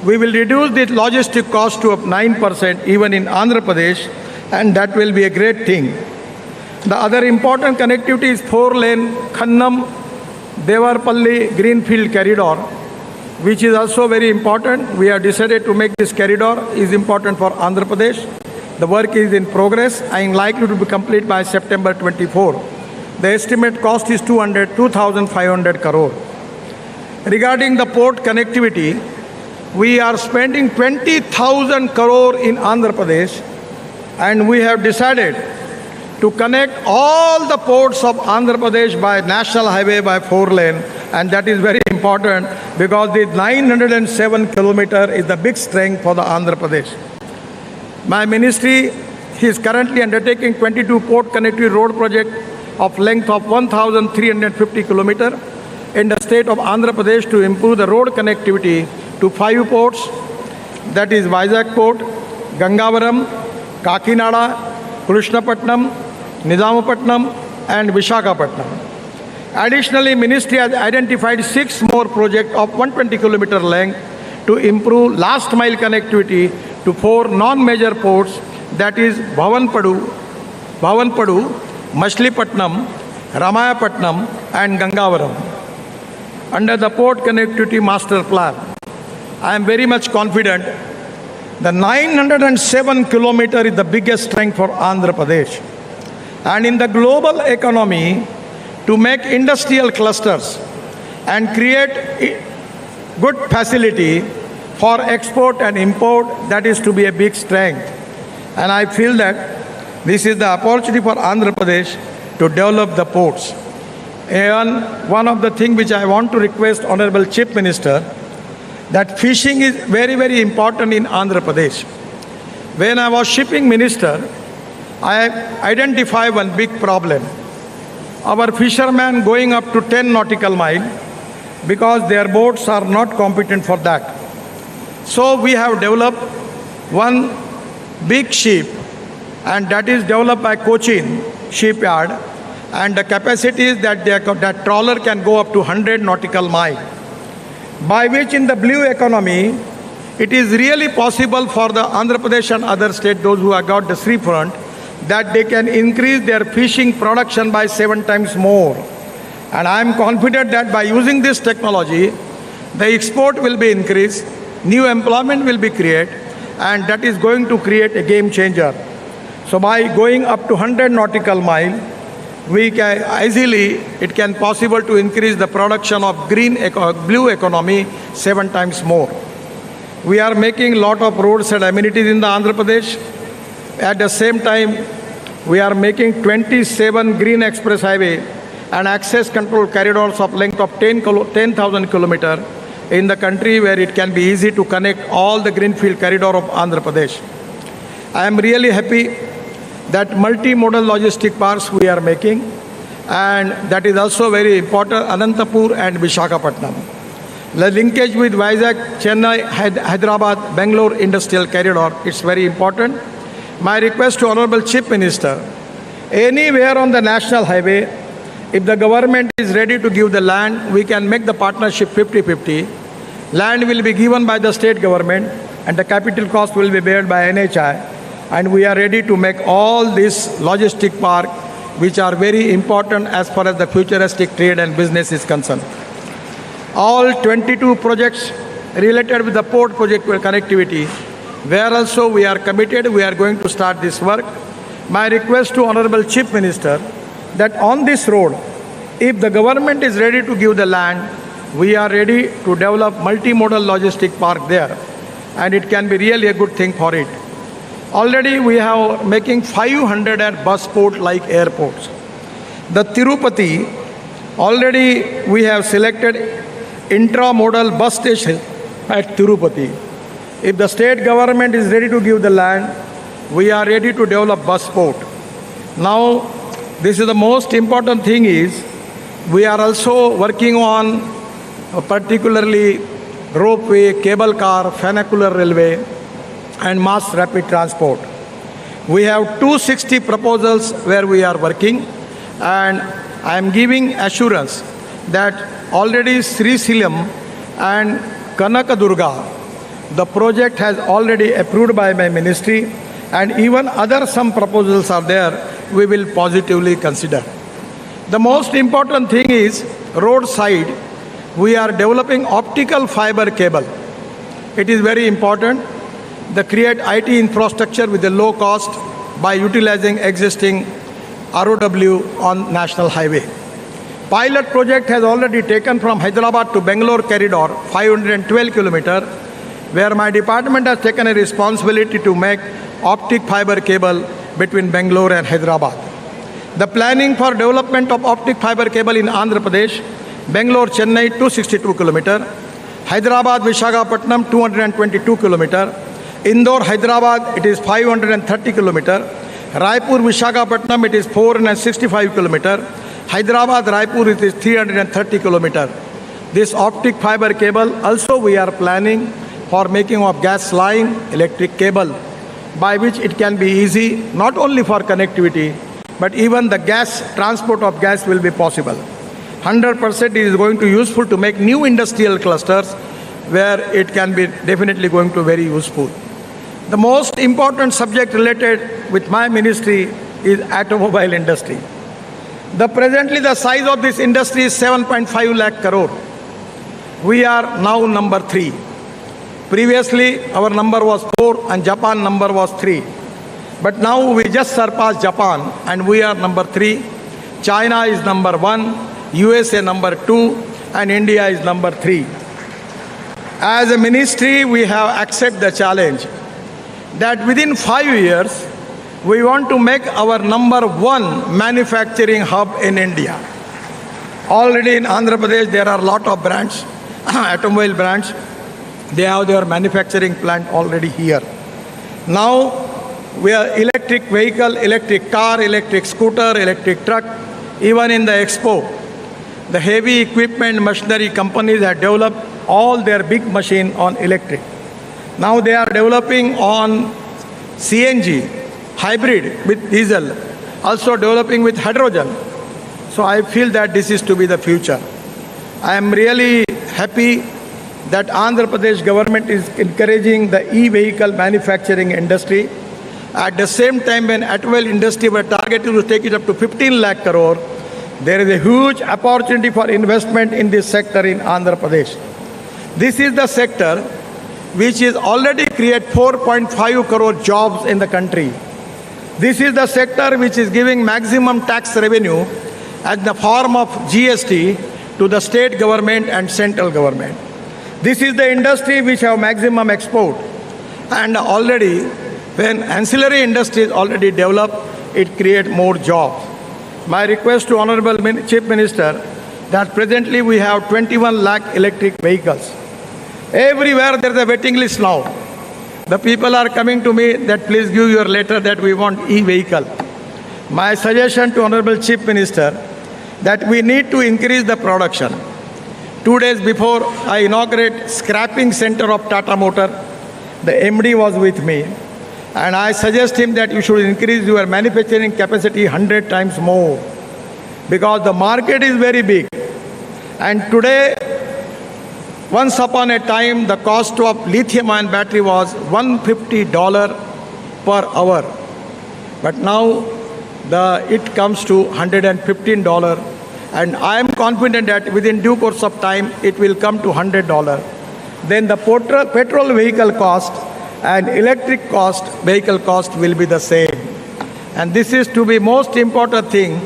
we will reduce the logistic cost to 9% even in Andhra Pradesh, and that will be a great thing. The other important connectivity is 4-lane Khannam Devarpalli Greenfield Corridor, which is also very important. We have decided to make this corridor is important for Andhra Pradesh. The work is in progress and likely to be complete by September 24. The estimate cost is 2,500 crore. Regarding the port connectivity, we are spending 20,000 crore in Andhra Pradesh, and we have decided to connect all the ports of Andhra Pradesh by national highway by 4-lane, and that is very important because the 907 kilometer is the big strength for the Andhra Pradesh. My ministry is currently undertaking 22 port connectivity road project of length of 1,350 kilometer in the state of Andhra Pradesh to improve the road connectivity to 5 ports, that is Vizag Port, Gangavaram, Kakinada, Krishnapatnam, Nizamapatnam and Visakhapatnam. Additionally, ministry has identified 6 more projects of 120 kilometer length to improve last mile connectivity to 4 non-major ports, that is Bhavanpadu, Machilipatnam, Ramayapatnam and Gangavaram. Under the port connectivity master plan, I am very much confident the 907 kilometer is the biggest strength for Andhra Pradesh. And in the global economy, to make industrial clusters and create good facility for export and import, that is to be a big strength. And I feel that this is the opportunity for Andhra Pradesh to develop the ports. And one of the things which I want to request Honorable Chief Minister, that fishing is very, very important in Andhra Pradesh. When I was shipping minister, I identified one big problem. Our fishermen going up to 10 nautical miles because their boats are not competent for that. So we have developed one big ship, and that is developed by Cochin shipyard, and the capacity is that that trawler can go up to 100 nautical miles, by which in the blue economy, it is really possible for the Andhra Pradesh and other states, those who have got the sea front, that they can increase their fishing production by 7 times more. And I am confident that by using this technology, the export will be increased, new employment will be created, and that is going to create a game changer. So by going up to 100 nautical miles, we can easily, it can possible to increase the production of blue economy 7 times more. We are making lot of roads and amenities in the Andhra Pradesh. At the same time, we are making 27 green express highway and access control corridors of length of 10,000 kilometers in the country, where it can be easy to connect all the greenfield corridor of Andhra Pradesh. I am really happy that multimodal logistic parks we are making, and that is also very important, Anantapur and Visakhapatnam. The linkage with Vizag, Chennai, Hyderabad, Bangalore industrial corridor, it's very important. My request to Honorable Chief Minister, anywhere on the national highway, if the government is ready to give the land, we can make the partnership 50-50. Land will be given by the state government and the capital cost will be borne by NHI. And we are ready to make all this logistic park, which are very important as far as the futuristic trade and business is concerned. All 22 projects related with the port project connectivity, where also we are committed, we are going to start this work. My request to Honorable Chief Minister, that on this road, if the government is ready to give the land, we are ready to develop multimodal logistic park there, and it can be really a good thing for it. Already we have making 500 at bus port like airports. The Tirupati, already we have selected intramodal bus station at Tirupati. If the state government is ready to give the land, we are ready to develop bus port. Now, this is the most important thing is, we are also working on particularly ropeway, cable car, funicular railway, and mass rapid transport. We have 260 proposals where we are working, and I am giving assurance that already Sri Silam and Kanakadurga, the project has already approved by my ministry, and even other some proposals are there, we will positively consider. The most important thing is roadside, we are developing optical fiber cable. It is very important. The create IT infrastructure with a low cost by utilizing existing ROW on national highway. Pilot project has already taken from Hyderabad to Bangalore corridor, 512 kilometers, where my department has taken a responsibility to make optic fiber cable between Bangalore and Hyderabad. The planning for development of optic fiber cable in Andhra Pradesh, Bangalore, Chennai, 262 kilometers, Hyderabad, Visakhapatnam, 222 kilometers, Indore, Hyderabad, it is 530 kilometers, Raipur, Visakhapatnam, it is 465 kilometers, Hyderabad, Raipur, it is 330 kilometers. This optic fiber cable also we are planning for making of gas line, electric cable, by which it can be easy, not only for connectivity, but even the gas, transport of gas will be possible. 100% it is going to be useful to make new industrial clusters where it can be definitely going to very useful. The most important subject related with my ministry is automobile industry. Presently the size of this industry is 7.5 lakh crore. We are now number 3. Previously our number was 4 and Japan number was 3. But now we just surpassed Japan and we are number 3. China is number 1, USA number 2, and India is number 3. As a ministry, we have accepted the challenge that within 5 years, we want to make our number one manufacturing hub in India. Already in Andhra Pradesh, there are a lot of brands, automobile brands. They have their manufacturing plant already here. Now, we are electric vehicle, electric car, electric scooter, electric truck. Even in the expo, the heavy equipment machinery companies have developed all their big machine on electric. Now they are developing on CNG, hybrid with diesel, also developing with hydrogen. So I feel that this is to be the future. I am really happy that Andhra Pradesh government is encouraging the e-vehicle manufacturing industry. At the same time, when automobile industry were targeted to take it up to 15 lakh crore, there is a huge opportunity for investment in this sector in Andhra Pradesh. This is the sector which is already create 4.5 crore jobs in the country. This is the sector which is giving maximum tax revenue at the form of GST to the state government and central government. This is the industry which have maximum export. And already, when ancillary industry is already developed, it create more jobs. My request to Honorable Chief Minister that presently we have 21 lakh electric vehicles. Everywhere there is a waiting list now. The people are coming to me that please give your letter that we want e-vehicle. My suggestion to Honorable Chief Minister that we need to increase the production. 2 days before I inaugurate scrapping center of Tata Motor, the MD was with me. And I suggest him that you should increase your manufacturing capacity 100 times more. Because the market is very big. And today, once upon a time, the cost of lithium-ion battery was $150 per hour. But now, it comes to $115. And I am confident that within due course of time, it will come to $100. Then the petrol vehicle cost and electric vehicle cost will be the same. And this is to be most important thing,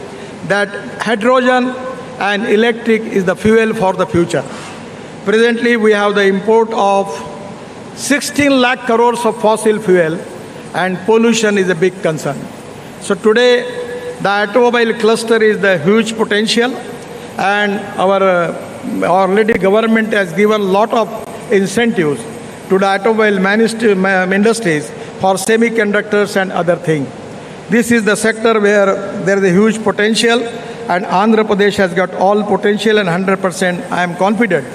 that hydrogen and electric is the fuel for the future. Presently, we have the import of 16 lakh crores of fossil fuel, and pollution is a big concern. So today, the automobile cluster is the huge potential, and our already government has given a lot of incentives to the automobile industries for semiconductors and other things. This is the sector where there is a huge potential, and Andhra Pradesh has got all potential, and 100% I am confident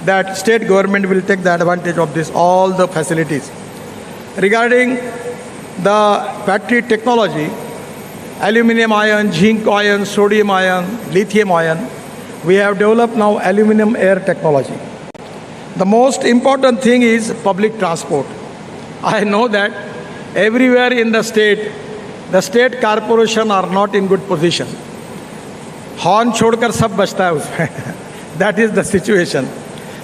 that state government will take the advantage of this, all the facilities. Regarding the battery technology, aluminum ion, zinc ion, sodium ion, lithium ion, we have developed now aluminum air technology. The most important thing is public transport. I know that everywhere in the state corporation are not in good position. Horn छोड़कर सब बचता है उसमें. That is the situation.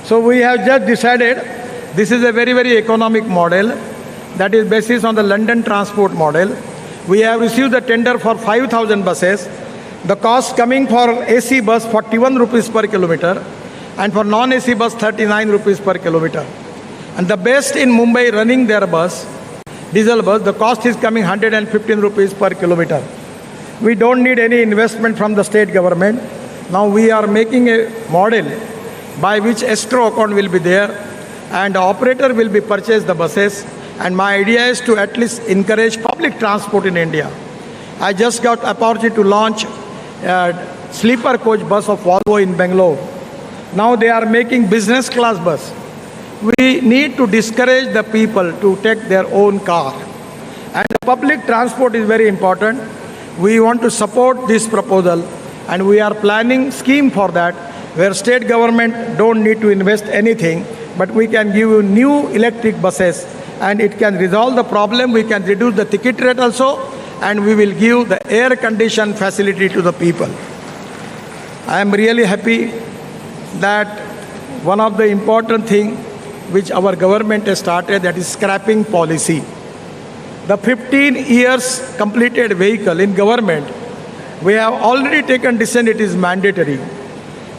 So we have just decided this is a very, very economic model that is based on the London transport model. We have received the tender for 5,000 buses. The cost coming for AC bus 41 rupees per kilometer, and for non-AC bus 39 rupees per kilometer. And the best in Mumbai running their bus, diesel bus, the cost is coming 115 rupees per kilometer. We don't need any investment from the state government. Now we are making a model by which escrow account will be there, and the operator will be purchased the buses. And my idea is to at least encourage public transport in India. I just got opportunity to launch a sleeper coach bus of Volvo in Bangalore. Now they are making business class bus. We need to discourage the people to take their own car. And public transport is very important. We want to support this proposal, and we are planning scheme for that, where state government don't need to invest anything, but we can give you new electric buses, and it can resolve the problem. We can reduce the ticket rate also, and we will give the air condition facility to the people. I am really happy that one of the important thing which our government has started, that is scrapping policy. The 15 years completed vehicle in government, we have already taken decision it is mandatory.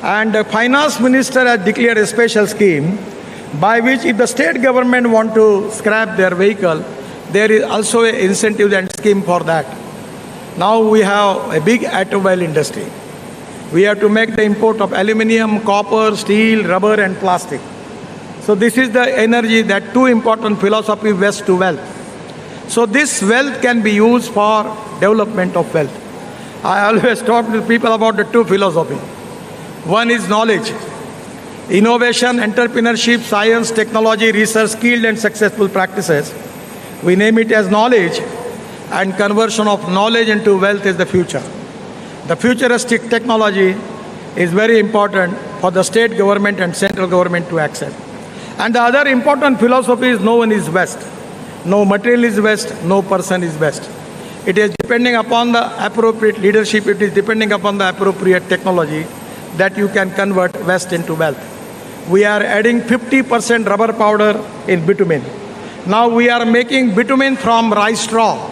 And the finance minister has declared a special scheme by which if the state government want to scrap their vehicle, there is also an incentive and scheme for that. Now we have a big automobile industry. We have to make the import of aluminium, copper, steel, rubber and plastic. So this is the energy, that two important philosophy, waste to wealth. So this wealth can be used for development of wealth. I always talk to people about the two philosophy. One is knowledge, innovation, entrepreneurship, science, technology, research, skilled and successful practices. We name it as knowledge, and conversion of knowledge into wealth is the future. The futuristic technology is very important for the state government and central government to accept. And the other important philosophy is no one is best. No material is best, no person is best. It is depending upon the appropriate leadership, it is depending upon the appropriate technology that you can convert waste into wealth. We are adding 50% rubber powder in bitumen. Now we are making bitumen from rice straw.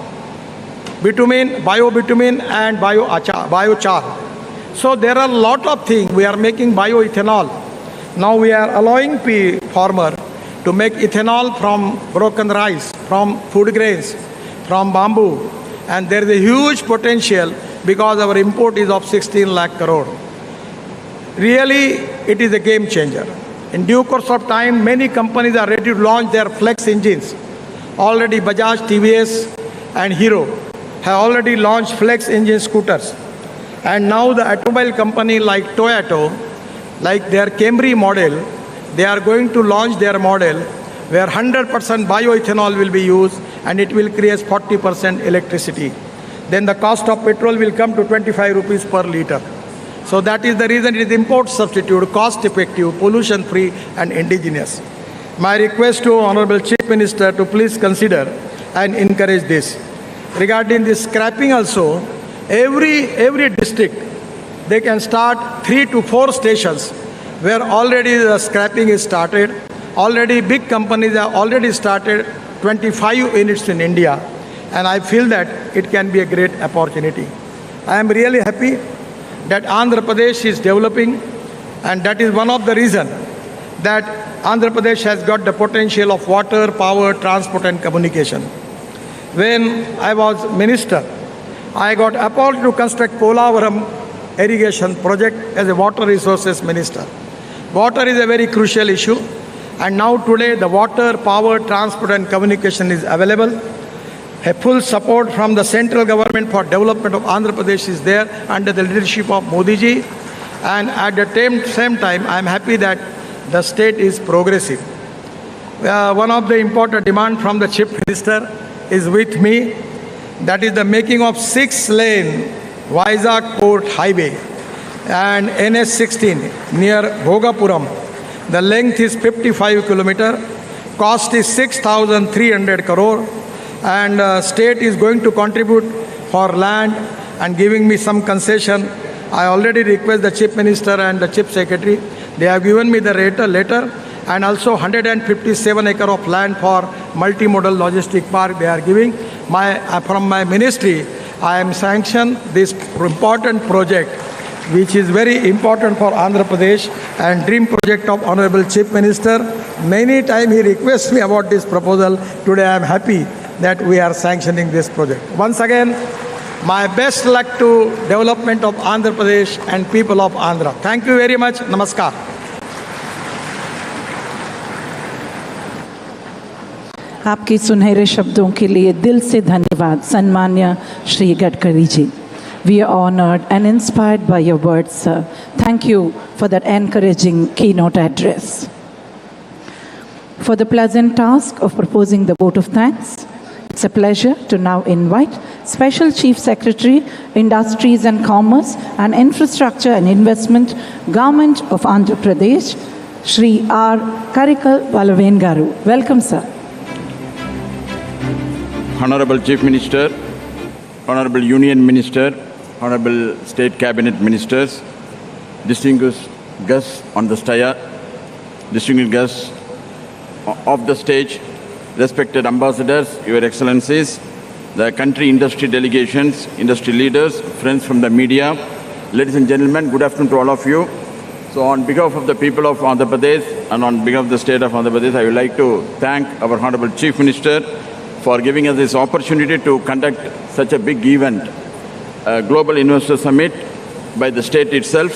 Bitumen, bio-bitumen and biochar. So there are a lot of things. We are making bioethanol. Now we are allowing farmer to make ethanol from broken rice, from food grains, from bamboo. And there is a huge potential because our import is of 16 lakh crore. Really, it is a game changer. In due course of time, many companies are ready to launch their flex engines. Already Bajaj, TVS and Hero have already launched flex engine scooters. And now the automobile company like Toyota, like their Camry model, they are going to launch their model where 100% bioethanol will be used and it will create 40% electricity. Then the cost of petrol will come to 25 rupees per liter. So that is the reason it is import substitute, cost effective, pollution free and indigenous. My request to Honorable Chief Minister to please consider and encourage this. Regarding this scrapping also, every district, they can start 3 to 4 stations where already the scrapping is started. Already big companies have already started 25 units in India. And I feel that it can be a great opportunity. I am really happy that Andhra Pradesh is developing, and that is one of the reasons that Andhra Pradesh has got the potential of water, power, transport and communication. When I was minister, I got appointed to construct Polavaram irrigation project as a water resources minister. Water is a very crucial issue, and now today the water, power, transport and communication is available. A full support from the central government for development of Andhra Pradesh is there under the leadership of Modi ji, and at the same time I am happy that the state is progressive. One of the important demands from the Chief Minister is with me, that is the making of 6-lane Vizag Port Highway and NS16 near Bhogapuram. The length is 55 kilometers, cost is 6,300 crore, and state is going to contribute for land and giving me some concession. I already request the Chief Minister and the Chief Secretary. They have given me the letter, and also 157 acres of land for multimodal logistic park they are giving. From my ministry, I am sanctioned this important project, which is very important for Andhra Pradesh and dream project of Honorable Chief Minister. Many times he requests me about this proposal. Today I am happy that we are sanctioning this project. Once again, my best luck to development of Andhra Pradesh and people of Andhra. Thank you very much. Namaskar. आपके सुनहरे शब्दों के लिए दिल से धन्यवाद सन्मान्य Shri Gadkari ji. We are honored and inspired by your words, sir. Thank you for that encouraging keynote address. For the pleasant task of proposing the vote of thanks, it's a pleasure to now invite Special Chief Secretary, Industries and Commerce and Infrastructure and Investment, Government of Andhra Pradesh, Shri R. Karikal Valaven Garu. Welcome, sir. Honorable Chief Minister, Honorable Union Minister, Honorable State Cabinet Ministers, distinguished guests on the staya, distinguished guests of the stage, respected ambassadors, Your Excellencies, the country industry delegations, industry leaders, friends from the media, ladies and gentlemen, good afternoon to all of you. So on behalf of the people of Andhra Pradesh and on behalf of the state of Andhra Pradesh, I would like to thank our Honorable Chief Minister for giving us this opportunity to conduct such a big event, a Global Investor Summit by the state itself,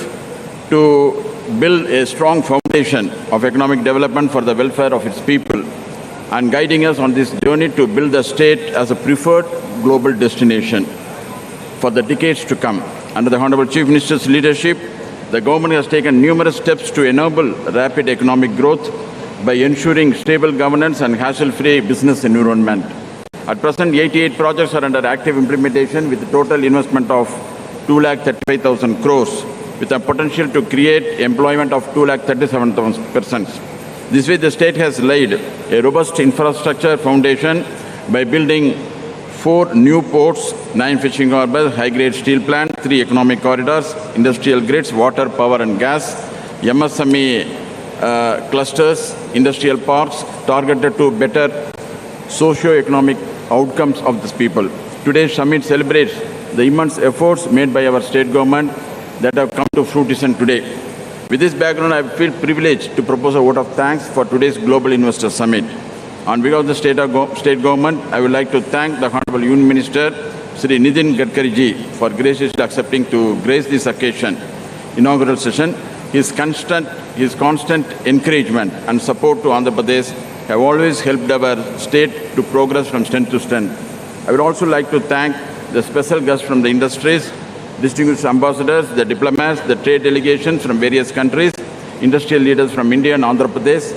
to build a strong foundation of economic development for the welfare of its people and guiding us on this journey to build the state as a preferred global destination for the decades to come. Under the Honorable Chief Minister's leadership, the government has taken numerous steps to enable rapid economic growth by ensuring stable governance and hassle-free business environment. At present, 88 projects are under active implementation with a total investment of 2,35,000 crores, with a potential to create employment of 2,37,000 persons. This way, the state has laid a robust infrastructure foundation by building 4 new ports, 9 fishing harbors, high-grade steel plant, 3 economic corridors, industrial grids, water, power and gas, MSME clusters, industrial parks, targeted to better socio-economic outcomes of these people. Today's summit celebrates the immense efforts made by our state government that have come to fruition today. With this background, I feel privileged to propose a vote of thanks for today's Global Investor Summit. On behalf of the state government, I would like to thank the Honorable Union Minister, Sri Nitin Gadkari ji, for graciously accepting to grace this occasion, inaugural session. His constant encouragement and support to Andhra Pradesh have always helped our state to progress from strength to strength. I would also like to thank the special guests from the industries, distinguished ambassadors, the diplomats, the trade delegations from various countries, industrial leaders from India and Andhra Pradesh,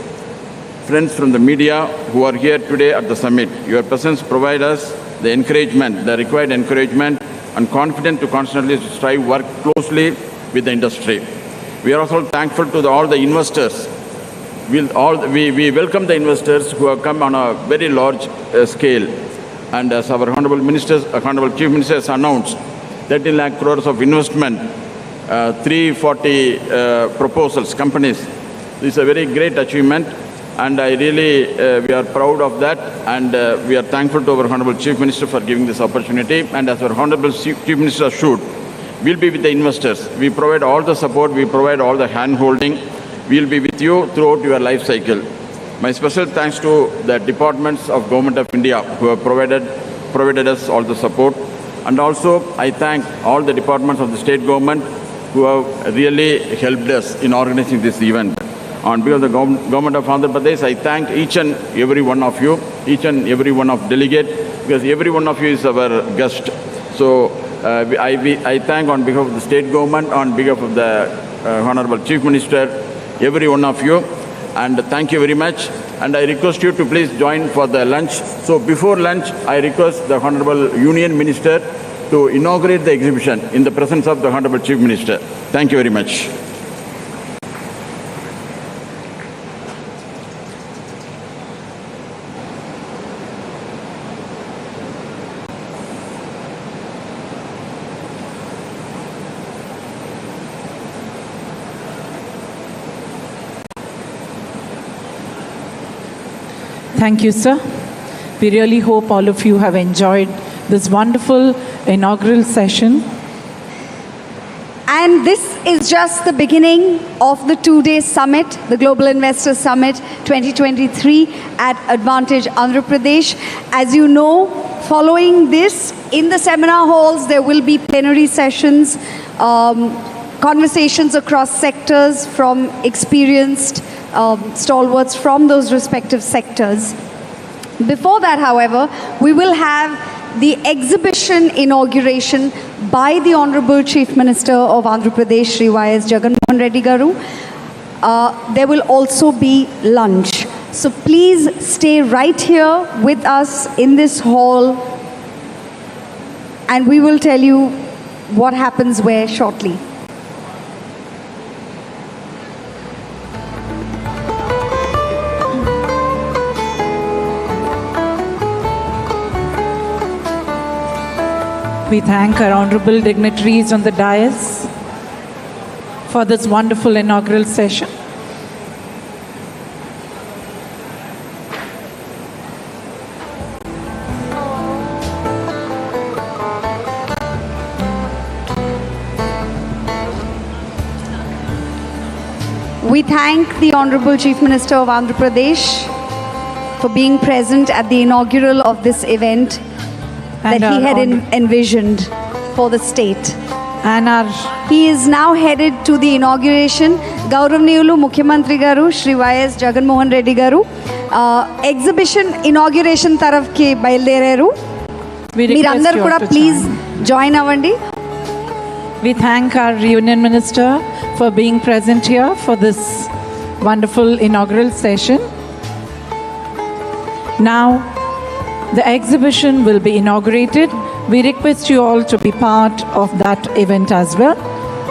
friends from the media who are here today at the summit. Your presence provides us the encouragement, the required encouragement, and confidence to constantly strive work closely with the industry. We are also thankful to all the investors. We welcome the investors who have come on a very large scale. And as our Honorable Chief Minister has announced, 13 lakh crores of investment, 340 proposals, companies. This is a very great achievement, and I really, we are proud of that, and we are thankful to our Honorable Chief Minister for giving this opportunity. And as our Honorable Chief Minister assured, we'll be with the investors. We provide all the support, we provide all the hand-holding. We'll be with you throughout your life cycle. My special thanks to the departments of Government of India who have provided us all the support. And also, I thank all the departments of the state government who have really helped us in organizing this event. On behalf of the government of Andhra Pradesh, I thank each and every one of you, each and every one of delegate, because every one of you is our guest. So I thank on behalf of the state government, on behalf of the Honorable Chief Minister, every one of you, and thank you very much. And I request you to please join for the lunch. So before lunch, I request the Honorable Union Minister to inaugurate the exhibition in the presence of the Honorable Chief Minister. Thank you very much. Thank you, sir. We really hope all of you have enjoyed this wonderful inaugural session. And this is just the beginning of the 2-day summit, the Global Investor Summit 2023 at Advantage Andhra Pradesh. As you know, following this, in the seminar halls, there will be plenary sessions, conversations across sectors from experienced stalwarts from those respective sectors. Before that, however, we will have the exhibition inauguration by the Honorable Chief Minister of Andhra Pradesh, Shri Y.S. Jagan Mohan Reddy Garu. There will also be lunch. So please stay right here with us in this hall, and we will tell you what happens where shortly. We thank our honorable dignitaries on the dais for this wonderful inaugural session. We thank the Honorable Chief Minister of Andhra Pradesh for being present at the inaugural of this event And that he our had honor- envisioned for the state. And our He is now headed to the inauguration. Gauravniyulu Mukhyamantri garu Shri Y.S. Jagan Mohan Reddy garu exhibition inauguration tarafki bayilderaru. we request Meerandaru you kuda to please join. join avandi. We thank our Union Minister for being present here for this wonderful inaugural session. Now, the exhibition will be inaugurated. We request you all to be part of that event as well.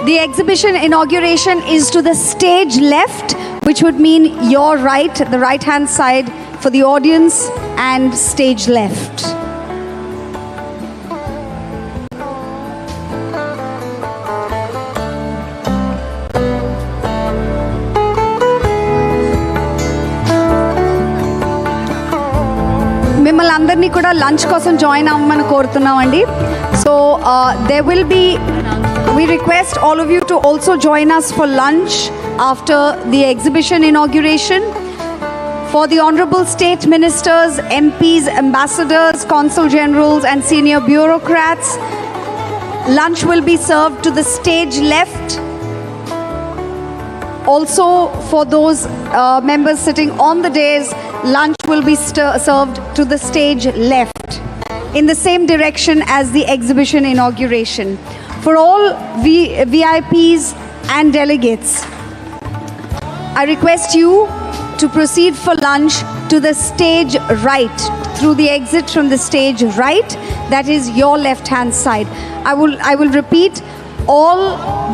The exhibition inauguration is to the stage left, which would mean your right, the right hand side for the audience, and stage left. మిమ్మల్ని అందరినీ కూడా lunch కోసం join అవ్వమని కోరుతున్నామండి. So there will be, we request all of you to also join us for lunch after the exhibition inauguration. For the honorable state ministers, MPs, ambassadors, consul generals and senior bureaucrats, lunch will be served to the stage left. Also, for those members sitting on the dais, lunch will be served to the stage left, in the same direction as the exhibition inauguration. For all VIPs and delegates, I request you to proceed for lunch to the stage right, through the exit from the stage right, that is your left hand side. I will repeat, all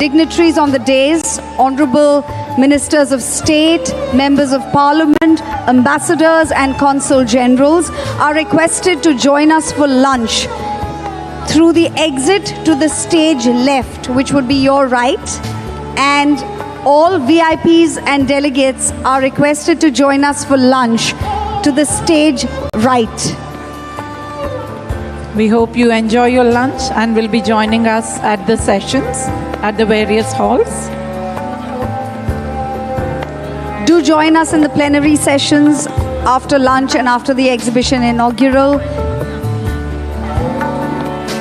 dignitaries on the dais, honorable ministers of state, members of parliament, ambassadors and consul generals are requested to join us for lunch through the exit to the stage left, which would be your right, and all VIPs and delegates are requested to join us for lunch to the stage right. We hope you enjoy your lunch and will be joining us at the sessions at the various halls. Do join us in the plenary sessions after lunch and after the exhibition inaugural.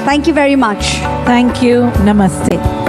Thank you very much. Thank you. Namaste.